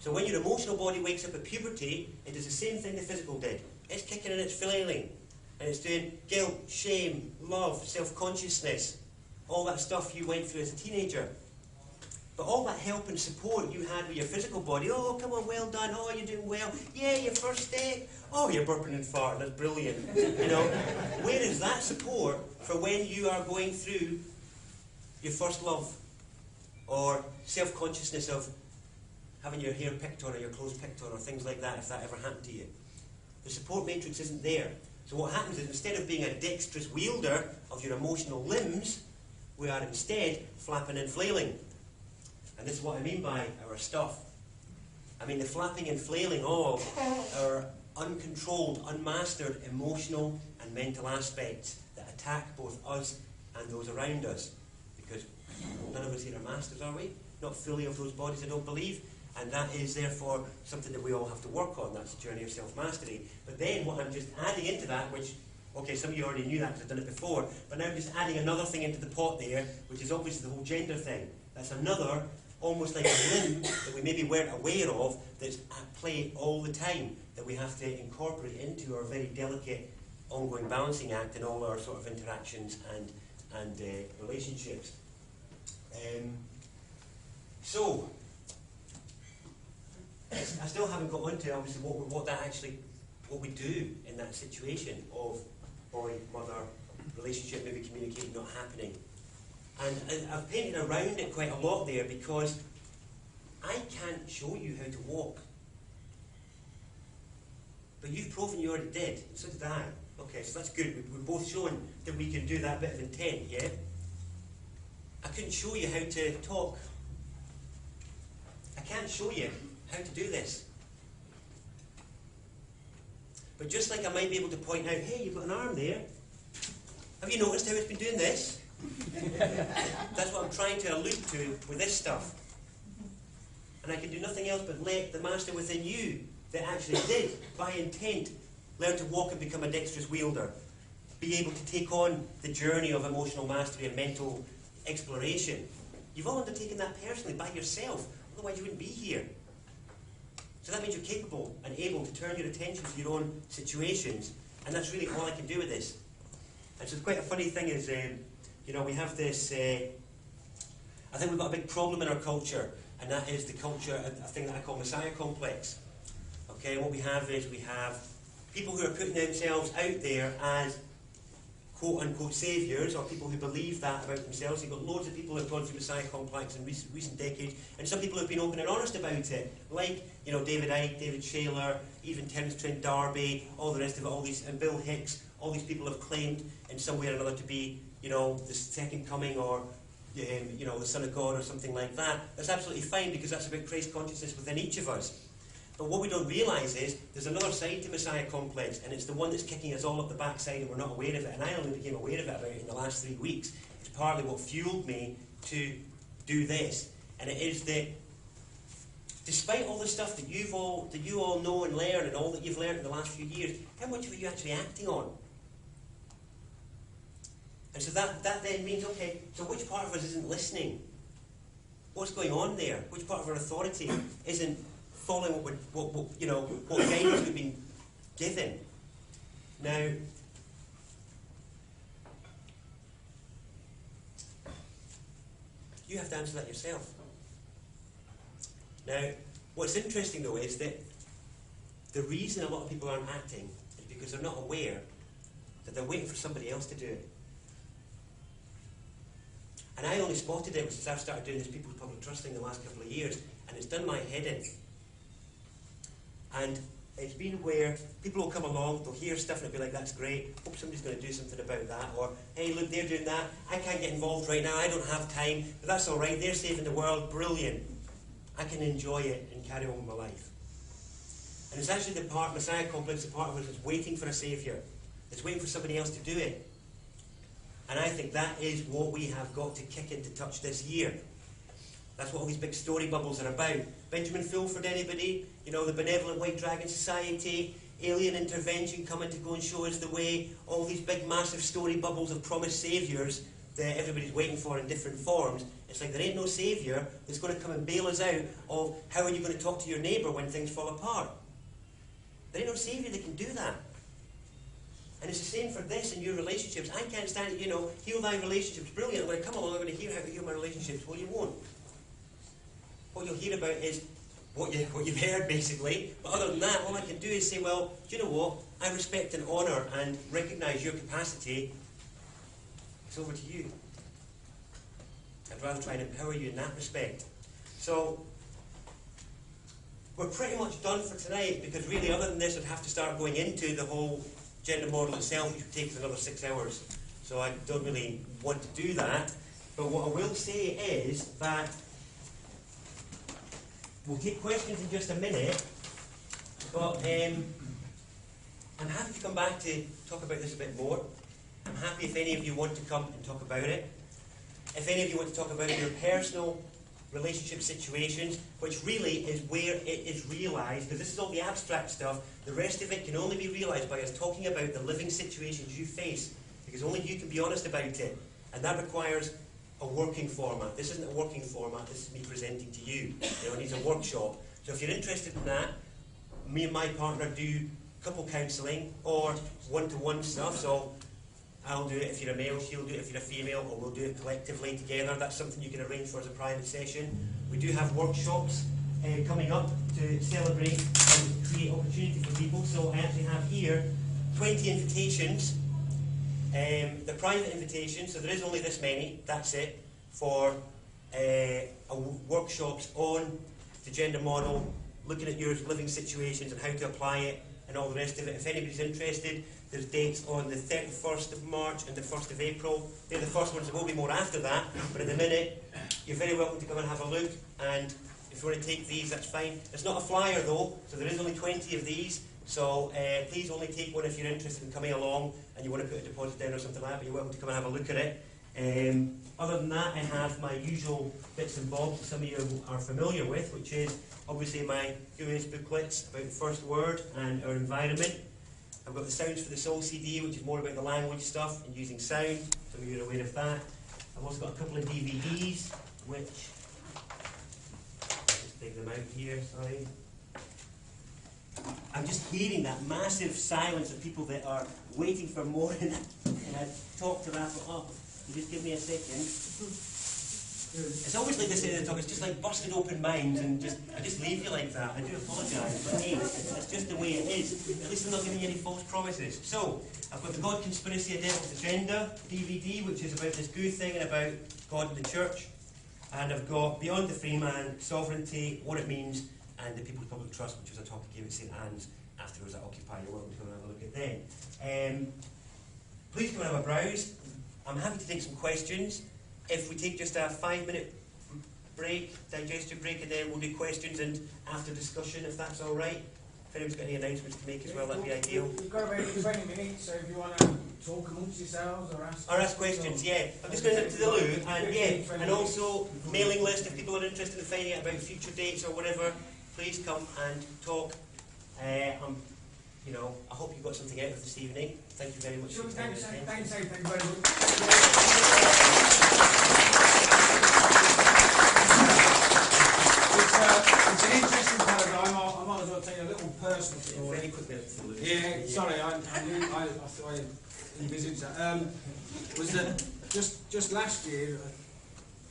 So when your emotional body wakes up at puberty, it does the same thing the physical did. It's kicking and it's flailing. And it's doing guilt, shame, love, self-consciousness. All that stuff you went through as a teenager. But all that help and support you had with your physical body, oh, come on, well done, oh, you're doing well, yeah, your first day, oh, you're burping and farting, that's brilliant, you know. Where is that support for when you are going through your first love? Or self-consciousness of having your hair picked on or your clothes picked on or things like that, if that ever happened to you. The support matrix isn't there. So what happens is, instead of being a dexterous wielder of your emotional limbs, we are instead flapping and flailing. And this is what I mean by our stuff. I mean the flapping and flailing of our uncontrolled, unmastered emotional and mental aspects that attack both us and those around us. Because none of us here are masters, are we? Not fully of those bodies, I don't believe. And that is therefore something that we all have to work on. That's the journey of self-mastery. But then what I'm just adding into that, which, okay, some of you already knew that because I've done it before, but now I'm just adding another thing into the pot there, which is obviously the whole gender thing. That's another, almost like a limb that we maybe weren't aware of, that's at play all the time, that we have to incorporate into our very delicate ongoing balancing act in all our sort of interactions and relationships. So, I still haven't got onto obviously what we do in that situation of boy-mother relationship maybe communicating not happening. And I've painted around it quite a lot there because I can't show you how to walk. But you've proven you already did, and so did I. Okay, so that's good. We've both shown that we can do that bit of intent, yeah? I couldn't show you how to talk. I can't show you how to do this. But just like I might be able to point out, hey, you've got an arm there. Have you noticed how it's been doing this? That's what I'm trying to allude to with this stuff. And I can do nothing else but let the master within you that actually did, by intent, learn to walk and become a dexterous wielder, be able to take on the journey of emotional mastery and mental exploration. You've all undertaken that personally by yourself, otherwise you wouldn't be here. So that means you're capable and able to turn your attention to your own situations, and that's really all I can do with this. And so quite a funny thing is, you know, we have this, I think we've got a big problem in our culture, and that is the culture, a thing that I call Messiah complex. Okay, what we have is we have people who are putting themselves out there as quote-unquote saviours, or people who believe that about themselves. You've got loads of people who have gone through Messiah complex in recent decades, and some people who have been open and honest about it, like, you know, David Icke, David Shaler, even Terence Trent D'Arby, all the rest of it, all these, and Bill Hicks. All these people have claimed in some way or another to be, you know, the second coming, or you know, the Son of God, or something like that. That's absolutely fine, because that's about Christ consciousness within each of us. But what we don't realise is there's another side to Messiah complex, and it's the one that's kicking us all up the backside, and we're not aware of it. And I only became aware of it about in the last 3 weeks. It's partly what fueled me to do this, and it is that despite all the stuff that you all know and learn, and all that you've learned in the last few years, how much of it are you actually acting on? And so that then means, okay, so which part of us isn't listening? What's going on there? Which part of our authority isn't following what guidance we've been given? Now, you have to answer that yourself. Now, what's interesting though is that the reason a lot of people aren't acting is because they're not aware that they're waiting for somebody else to do it. And I only spotted it since I've started doing this people's public trusting the last couple of years, and it's done my head in. And it's been where people will come along, they'll hear stuff and they'll be like, that's great, hope somebody's going to do something about that, or hey, look, they're doing that, I can't get involved right now, I don't have time, but that's all right, they're saving the world, brilliant. I can enjoy it and carry on with my life. And it's actually the part, Messiah complex, the part of us that's waiting for a saviour, that's waiting for somebody else to do it. And I think that is what we have got to kick into touch this year. That's what all these big story bubbles are about. Benjamin Fulford, anybody? You know, the Benevolent White Dragon Society, alien intervention coming to go and show us the way, all these big massive story bubbles of promised saviours that everybody's waiting for in different forms. It's like there ain't no saviour that's going to come and bail us out of how are you going to talk to your neighbour when things fall apart. There ain't no saviour that can do that. And it's the same for this in your relationships. I can't stand it, you know, heal thy relationships. Brilliant, I'm going to come along, I'm going to hear how to heal my relationships. Well, you won't. What you'll hear about is what you've heard, basically. But other than that, all I can do is say, well, do you know what? I respect and honour and recognise your capacity. It's over to you. I'd rather try and empower you in that respect. So, we're pretty much done for tonight, because really, other than this, I'd have to start going into the whole gender model itself, which would take us another 6 hours. So I don't really want to do that. But what I will say is that we'll take questions in just a minute, but I'm happy to come back to talk about this a bit more. I'm happy if any of you want to come and talk about it. If any of you want to talk about your personal relationship situations, which really is where it is realised, because this is all the abstract stuff, the rest of it can only be realised by us talking about the living situations you face, because only you can be honest about it, and that requires a working format. This isn't a working format, this is me presenting to you. You know, it needs a workshop. So if you're interested in that, me and my partner do couple counselling or one-to-one stuff, so I'll do it if you're a male, she'll do it if you're a female, or we'll do it collectively together. That's something you can arrange for as a private session. We do have workshops coming up to celebrate and create opportunity for people. So I actually have here 20 invitations. The private invitations, so there is only this many, that's it, for workshops on the gender model, looking at your living situations and how to apply it and all the rest of it. If anybody's interested, there's dates on the 31st of March and the 1st of April. They're the first ones, there will be more after that, but at the minute, you're very welcome to come and have a look, and if you want to take these, that's fine. It's not a flyer though, so there is only 20 of these. So please only take one if you're interested in coming along and you want to put a deposit down or something like that, but you're welcome to come and have a look at it. Other than that, I have my usual bits and bobs that some of you are familiar with, which is obviously my QS booklets about the first word and our environment. I've got the Sounds for the Soul CD, which is more about the language stuff and using sound, so you're aware of that. I've also got a couple of DVDs, which, I'll just take them out here, sorry. I'm just hearing that massive silence of people that are waiting for more and I talk to wrap it up. You just give me a second. It's always like this in the talk, it's just like busted open minds and I just leave you like that. I do apologise, but hey, that's just the way it is. At least I'm not giving you any false promises. So, I've got the God Conspiracy, A Devil's Agenda DVD, which is about this good thing and about God and the Church. And I've got Beyond the Free Man, Sovereignty, What It Means, and the People's Public Trust, which was a talk I gave at St Anne's afterwards at Occupy. You're welcome to come and have a look at them. Please come and have a browse. I'm happy to take some questions. If we take just a 5-minute break, digestive break, and then we'll do questions and after discussion, if that's all right. If anyone's got any announcements to make as well, that'd be ideal. We've got about 20 minutes, so if you want to talk amongst yourselves or ask questions, yeah. I'm just going to the loo, and yeah, and also mailing list. If people are interested in finding out about future dates or whatever, please come and talk. I hope you got something out of this evening. Thank you very much for your time. Thanks very much. It's an interesting paradigm. I might as well tell you a little personal story. Very quickly. Yeah, sorry, I thought I envisaged that. Was that just last year,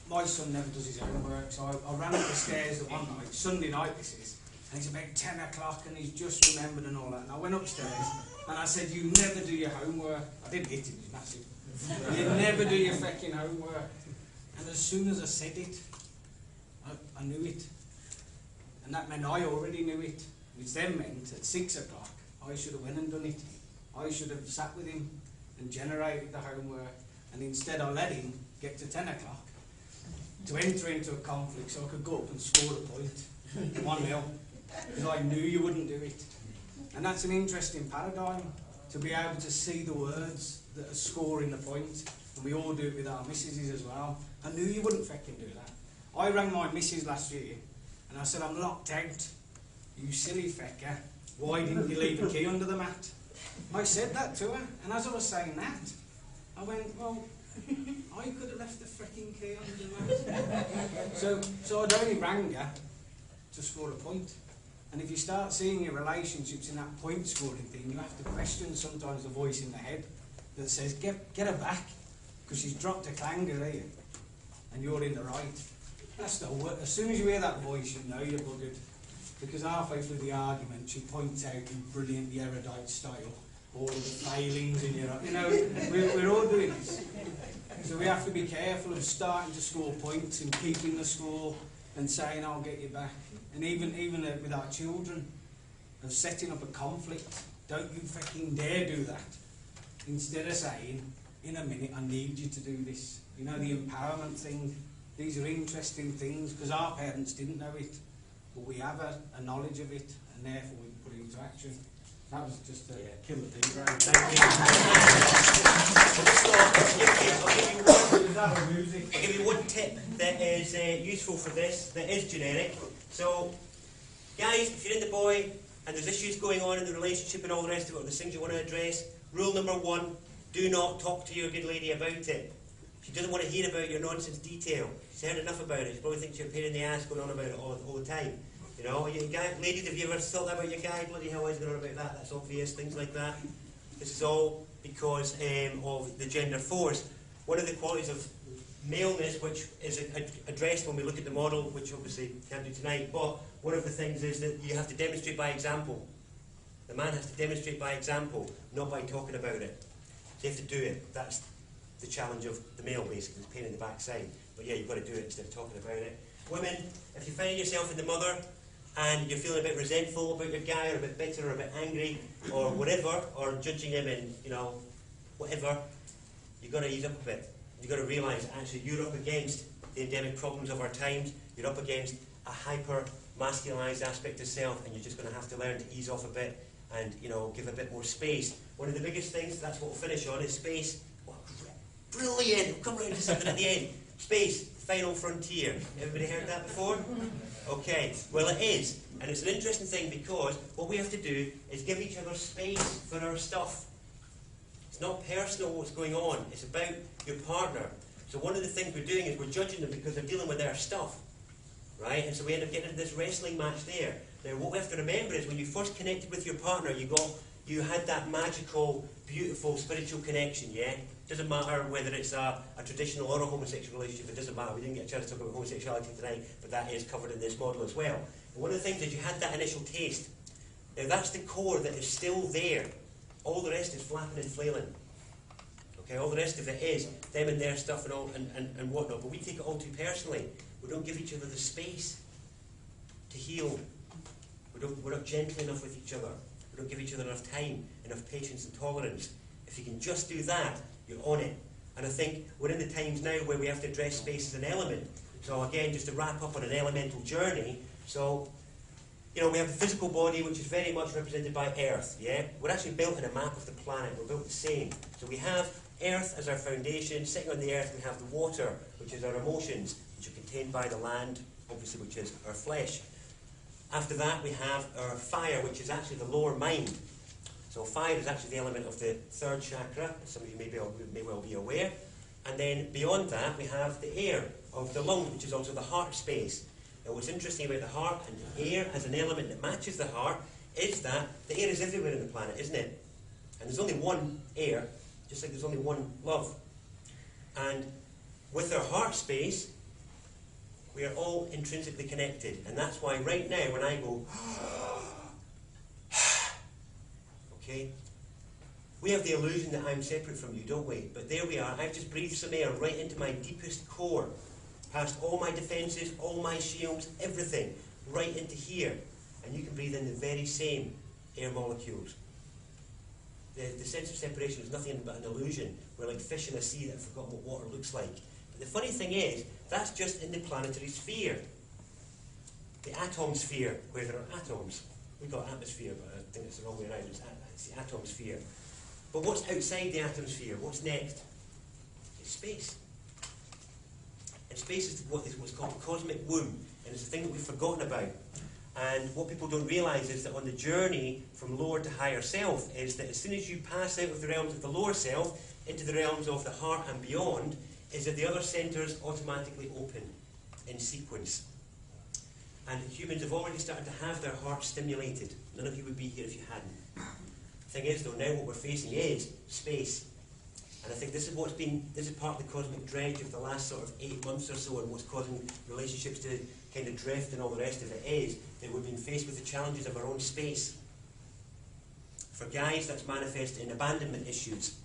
my son never does his homework, so I ran up the stairs one night, Sunday night this is, and it's about 10 o'clock and he's just remembered and all that. And I went upstairs and I said, "You never do your homework." I didn't hit him, he's massive. "You never do your fucking homework." And as soon as I said it, I knew it. And that meant I already knew it. Which then meant at 6 o'clock, I should have went and done it. I should have sat with him and generated the homework. And instead I let him get to 10 o'clock to enter into a conflict so I could go up and score a point. 1-0. Because I knew you wouldn't do it. And that's an interesting paradigm, to be able to see the words that are scoring the point. And we all do it with our missuses as well. I knew you wouldn't fucking do that. I rang my missus last year and I said, "I'm locked out. You silly fecker. Why didn't you leave a key under the mat?" I said that to her, and as I was saying that, I went, "Well, I could have left the freaking key under the mat." So I'd only rang her to score a point. And if you start seeing your relationships in that point scoring thing, you have to question sometimes the voice in the head that says, get her back, because she's dropped a clanger here, and you're in the right. That's the word. As soon as you hear that voice, you know you're buggered. Because halfway through the argument, she points out in brilliant erudite style all of the failings in your... we're all doing this. So we have to be careful of starting to score points and keeping the score and saying, "I'll get you back." And even with our children, of setting up a conflict. Don't you fucking dare do that. Instead of saying, "In a minute, I need you to do this." The empowerment thing. These are interesting things, because our parents didn't know it, but we have a knowledge of it, and therefore we put it into action. That was just a kill the thing, right? Thank you. I'll give you one tip that is useful for this, that is generic. So, guys, if you're in the boy and there's issues going on in the relationship and all the rest of it, or there's things you want to address, rule number 1, do not talk to your good lady about it. She doesn't want to hear about your nonsense detail. She's heard enough about it. She probably thinks you're a pain in the ass going on about it all the time. Ladies, have you ever thought that about your guy? Bloody hell, why is he going on about that? That's obvious, things like that. This is all because of the gender force. One of the qualities of maleness, which is addressed when we look at the model, which obviously can't do tonight, but one of the things is that you have to demonstrate by example. The man has to demonstrate by example, not by talking about it. So you have to do it. That's the challenge of the male, basically, the pain in the backside. But yeah, you've got to do it instead of talking about it. Women, if you find yourself in the mother and you're feeling a bit resentful about your guy, or a bit bitter, or a bit angry, or whatever, or judging him in, whatever, you've got to ease up a bit. You've got to realise, actually, you're up against the endemic problems of our times. You're up against a hyper-masculinised aspect of self, and you're just going to have to learn to ease off a bit and, you know, give a bit more space. One of the biggest things, that's what we'll finish on, is space. Oh, brilliant! We'll come round to something at the end. Space, final frontier. Everybody heard that before? Okay, well it is. And it's an interesting thing because what we have to do is give each other space for our stuff. It's not personal what's going on, it's about your partner. So one of the things we're doing is we're judging them because they're dealing with their stuff. Right? And so we end up getting into this wrestling match there. Now what we have to remember is when you first connected with your partner, you had that magical, beautiful, spiritual connection, yeah? Doesn't matter whether it's a traditional or a homosexual relationship, it doesn't matter. We didn't get a chance to talk about homosexuality tonight, but that is covered in this model as well. And one of the things is you had that initial taste. Now that's the core that is still there. All the rest is flapping and flailing. Okay, all the rest of it is them and their stuff and all and whatnot, but we take it all too personally. We don't give each other the space to heal. We're not gentle enough with each other. We don't give each other enough time, enough patience and tolerance. If you can just do that, you're on it. And I think we're in the times now where we have to address space as an element. So again, just to wrap up on an elemental journey, so, you know, we have the physical body, which is very much represented by Earth, yeah? We're actually built in a map of the planet. We're built the same. So we have Earth as our foundation. Sitting on the Earth, we have the water, which is our emotions, which are contained by the land, obviously, which is our flesh. After that, we have our fire, which is actually the lower mind. So fire is actually the element of the third chakra, as some of you may well be aware. And then beyond that, we have the air of the lung, which is also the heart space. Now what's interesting about the heart and the air as an element that matches the heart is that the air is everywhere on the planet, isn't it? And there's only one air, just like there's only one love. And with our heart space, we are all intrinsically connected. And that's why right now when I go, okay, we have the illusion that I'm separate from you, don't we? But there we are. I've just breathed some air right into my deepest core, past all my defences, all my shields, everything, right into here. And you can breathe in the very same air molecules. The sense of separation is nothing but an illusion. We're like fish in a sea that have forgotten what water looks like. But the funny thing is, that's just in the planetary sphere. The atom sphere, where there are atoms. We call it atmosphere, but I think it's the wrong way around. It's the atom sphere. But what's outside the atmosphere? What's next? It's space. And space is what's called the cosmic womb, and it's a thing that we've forgotten about. And what people don't realise is that on the journey from lower to higher self is that as soon as you pass out of the realms of the lower self into the realms of the heart and beyond, is that the other centres automatically open in sequence. And humans have already started to have their hearts stimulated. None of you would be here if you hadn't. The thing is, though, now what we're facing is space. And I think this is part of the cosmic dredge of the last sort of 8 months or so, and what's causing relationships to kind of drift and all the rest of it is that we've been faced with the challenges of our own space. For guys, that's manifested in abandonment issues.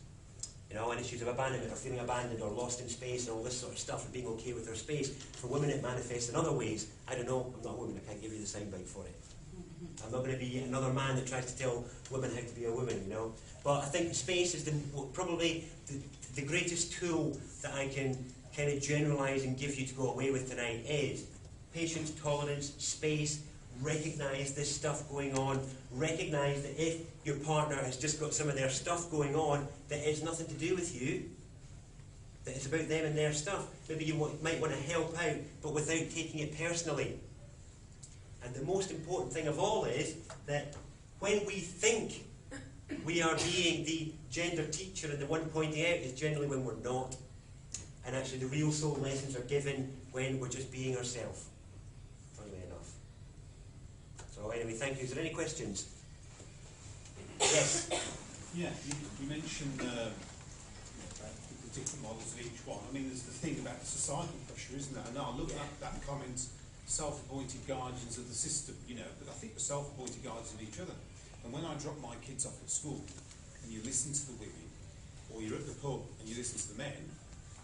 You know, and issues of abandonment or feeling abandoned or lost in space and all this sort of stuff and being okay with their space. For women, it manifests in other ways. I don't know, I'm not a woman, I can't give you the soundbite for it. I'm not going to be another man that tries to tell women how to be a woman, you know. But I think space is probably the greatest tool that I can kind of generalise and give you to go away with tonight is patience, tolerance, space. Recognise this stuff going on. Recognise that if your partner has just got some of their stuff going on, that it's nothing to do with you. That it's about them and their stuff. Maybe you might want to help out, but without taking it personally. And the most important thing of all is that when we think we are being the gender teacher and the one pointing out is generally when we're not. And actually the real soul lessons are given when we're just being ourselves. Funnily enough. So anyway, thank you. Is there any questions? Yes? Yeah, you mentioned the different models of each one. I mean, there's the thing about the societal pressure, isn't there? And I look at that comment, self-appointed guardians of the system, you know, but I think we're self-appointed guardians of each other. And when I drop my kids off at school, and you listen to the women, or you're at the pub and you listen to the men,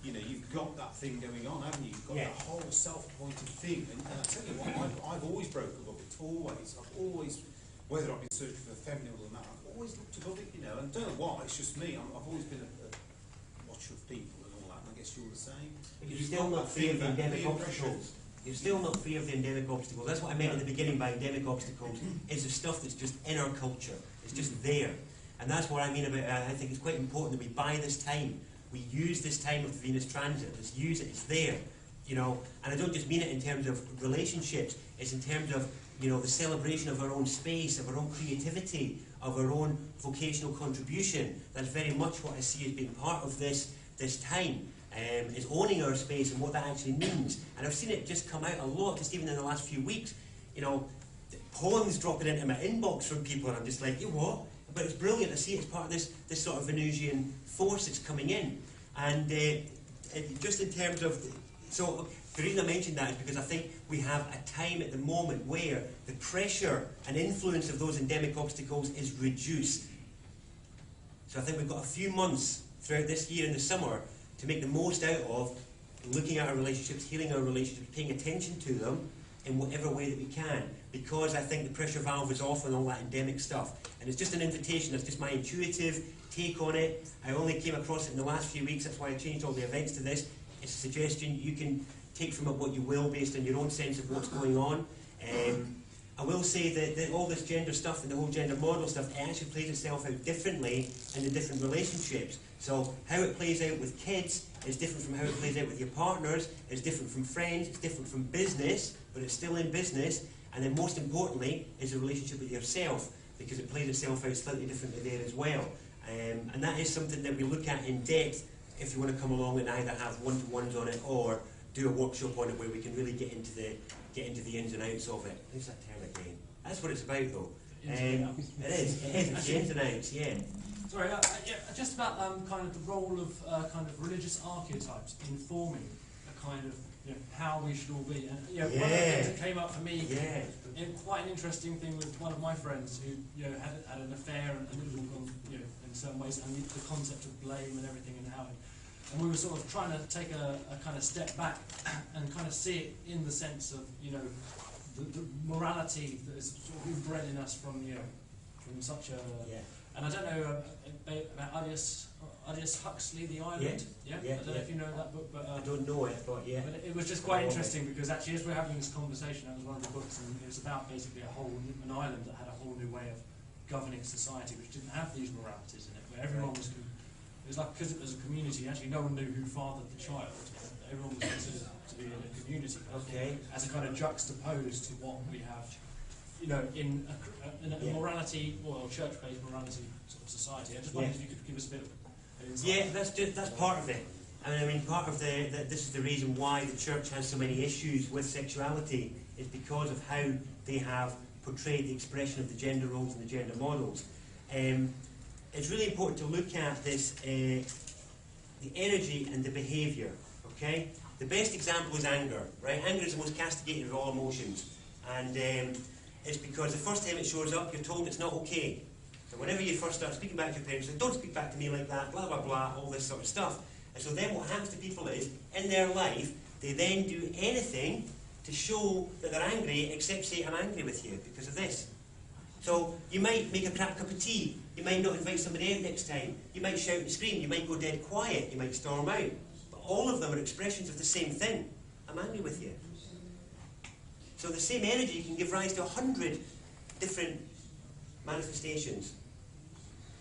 you know, you've got that thing going on, haven't you? You've got that whole self-appointed thing. And I tell you what, I've always broken above it. I've always, whether I've been searching for the feminine or not, I've always looked above it, you know. And I don't know why, it's just me. I've always been a watcher of people and all that, and I guess you're the same. You're still not feeling pandemic obstacles. you're still not free of the endemic obstacles. That's what I meant at the beginning by endemic obstacles, is the stuff that's just in our culture. It's just there. And that's what I mean about, I think it's quite important that we buy this time. We use this time of the Venus transit. Let's use it. It's there. You know, and I don't just mean it in terms of relationships. It's in terms of, you know, the celebration of our own space, of our own creativity, of our own vocational contribution. That's very much what I see as being part of this time. Is owning our space and what that actually means. And I've seen it just come out a lot, just even in the last few weeks. You know, poems dropping into my inbox from people, and I'm just like, you what? But it's brilliant to see it's part of this sort of Venusian force that's coming in. And just in terms of, so the reason I mentioned that is because I think we have a time at the moment where the pressure and influence of those endemic obstacles is reduced. So I think we've got a few months throughout this year in the summer to make the most out of looking at our relationships, healing our relationships, paying attention to them in whatever way that we can. Because I think the pressure valve is off and all that endemic stuff. And it's just an invitation, that's just my intuitive take on it. I only came across it in the last few weeks, that's why I changed all the events to this. It's a suggestion, you can take from it what you will based on your own sense of what's going on. I will say that all this gender stuff and the whole gender model stuff, it actually plays itself out differently in the different relationships. So how it plays out with kids is different from how it plays out with your partners, it's different from friends, it's different from business, but it's still in business. And then most importantly is the relationship with yourself, because it plays itself out slightly differently there as well. And that is something that we look at in depth if you want to come along and either have one-to-ones on it or do a workshop on it where we can really get into the ins and outs of it. Who's that term again? That's what it's about though. It is, it's the ins and outs, yeah. Sorry, just about kind of the role of kind of religious archetypes informing a kind of, you know, how we should all be. And one of the things that came up for me, quite an interesting thing with one of my friends who, you know, had an affair and it was all gone, you know, in certain ways, and the concept of blame and everything and how. And we were sort of trying to take a kind of step back and kind of see it in the sense of, you know, the morality that is sort of inbred in us from, you know, from such a. And I don't know about Aldous Huxley, The Island. I don't know if you know that book, but I don't know it, but yeah. But it was just quite interesting because actually, as we're having this conversation, that was one of the books, and it was about basically an island that had a whole new way of governing society, which didn't have these moralities in it, where everyone was. It was like, because it was a community, actually no one knew who fathered the child. Everyone was considered to be in a community. As a kind of juxtaposed to what we have, you know, in a morality, or church-based morality sort of society. I just wondered if you could give us a bit of insight. Yeah, that's part of it. And I mean, part of this is the reason why the church has so many issues with sexuality, is because of how they have portrayed the expression of the gender roles and the gender models. It's really important to look at this, the energy and the behaviour, okay? The best example is anger, right? Anger is the most castigated of all emotions. And it's because the first time it shows up, you're told it's not okay. So whenever you first start speaking back to your parents, say, don't speak back to me like that, blah, blah, blah, all this sort of stuff. And so then what happens to people is, in their life, they then do anything to show that they're angry, except say, I'm angry with you because of this. So you might make a crap cup of tea, you might not invite somebody out next time, you might shout and scream, you might go dead quiet, you might storm out. But all of them are expressions of the same thing. I'm angry with you. So the same energy can give rise to 100 different manifestations.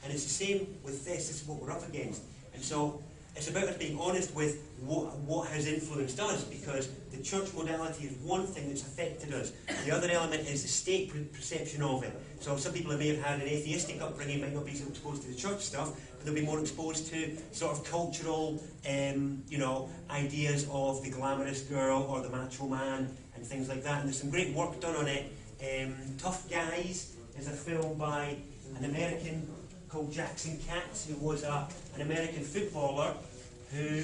And it's the same with this is what we're up against. And so it's about us being honest with what has influenced us, because the church modality is one thing that's affected us. The other element is the state perception of it. So some people may have had an atheistic upbringing, might not be so exposed to the church stuff, but they'll be more exposed to sort of cultural, you know, ideas of the glamorous girl or the macho man and things like that. And there's some great work done on it. Tough Guys is a film by an American called Jackson Katz, who was an American footballer who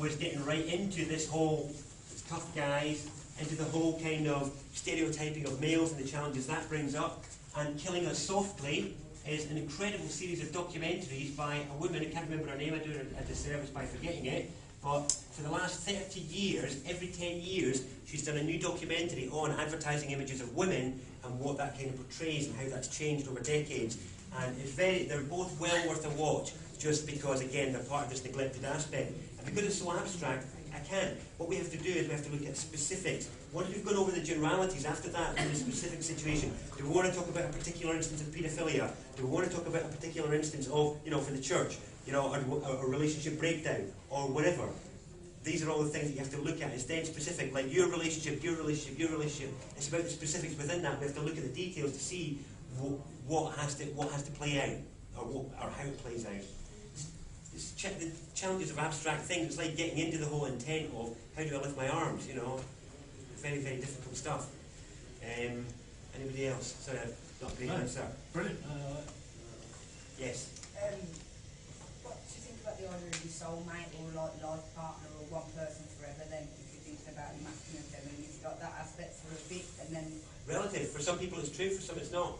was getting right into this whole tough guys, into the whole kind of stereotyping of males and the challenges that brings up. And Killing Us Softly is an incredible series of documentaries by a woman, I can't remember her name, I do her a disservice by forgetting it, but for the last 30 years, every 10 years, she's done a new documentary on advertising images of women and what that kind of portrays and how that's changed over decades. And they're both well worth a watch, just because, again, they're part of this neglected aspect. And because it's so abstract, I can. What we have to do is we have to look at specifics. Once we've gone over the generalities, after that, in the specific situation, do we want to talk about a particular instance of paedophilia? Do we want to talk about a particular instance of, for the church, a relationship breakdown, or whatever? These are all the things that you have to look at. It's then specific, like your relationship, your relationship, your relationship. It's about the specifics within that. We have to look at the details to see what has to play out, or how it plays out. The challenges of abstract things. It's like getting into the whole intent of how do I lift my arms. Very, very difficult stuff. Anybody else? Sorry, not a great answer. Brilliant. Yes. What do you think about the idea of your soulmate or life partner or one person forever? Then, if you're thinking about the masculine and feminine, you've got that aspect for a bit, and then Relative. For some people it's true. For some it's not.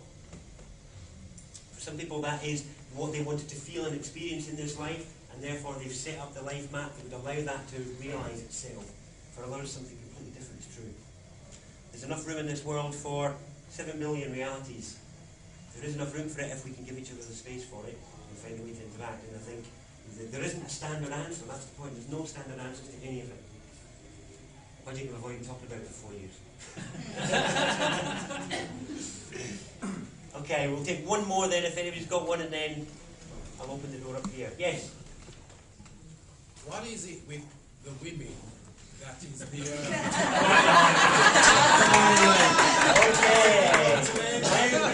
For some people that is what they wanted to feel and experience in this life, and therefore they've set up the life map that would allow that to realise itself. For others, something completely different is true. There's enough room in this world for 7 million realities. There is enough room for it if we can give each other the space for it and find a way to interact. And I think there isn't a standard answer. That's the point. There's no standard answers to any of it. Why do you think we've already talked about it for 4 years? Okay, we'll take one more then if anybody's got one, and then I'll open the door up here. Yes? What is it with the women that is the...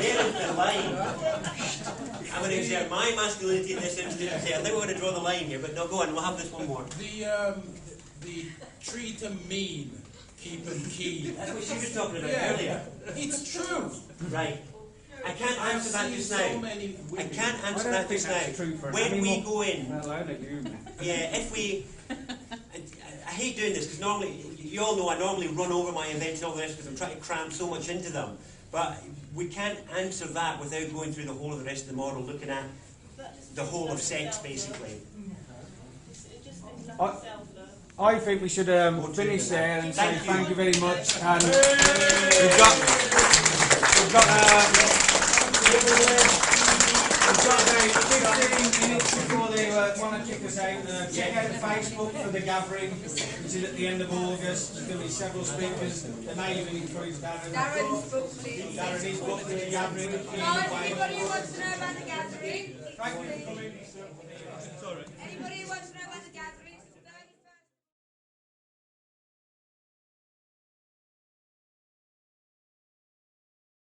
Here's the line. I'm going to exert my masculinity in this instance and say, I think we're going to draw the line here, but no, go on, we'll have this one more. The treat 'em mean, keep 'em keen. That's what she was talking about earlier. It's true. Right. I can't answer that just now. I can't answer that just now. When we go in, if we... I hate doing this because normally, you all know I normally run over my events and all the rest because I'm trying to cram so much into them. But we can't answer that without going through the whole of the rest of the model, looking at the whole of sex, basically. I think we should finish there and say thank you very much. And we've got about 15 minutes before they want to kick us out. Check out the Facebook for the gathering, which is at the end of August. There's going to be several speakers. They may even include Darren. Darren's book, please. Darren is booked for the gathering. Guys, anybody who wants to know about the gathering? Thank you for coming. Anybody who wants to know about the gathering?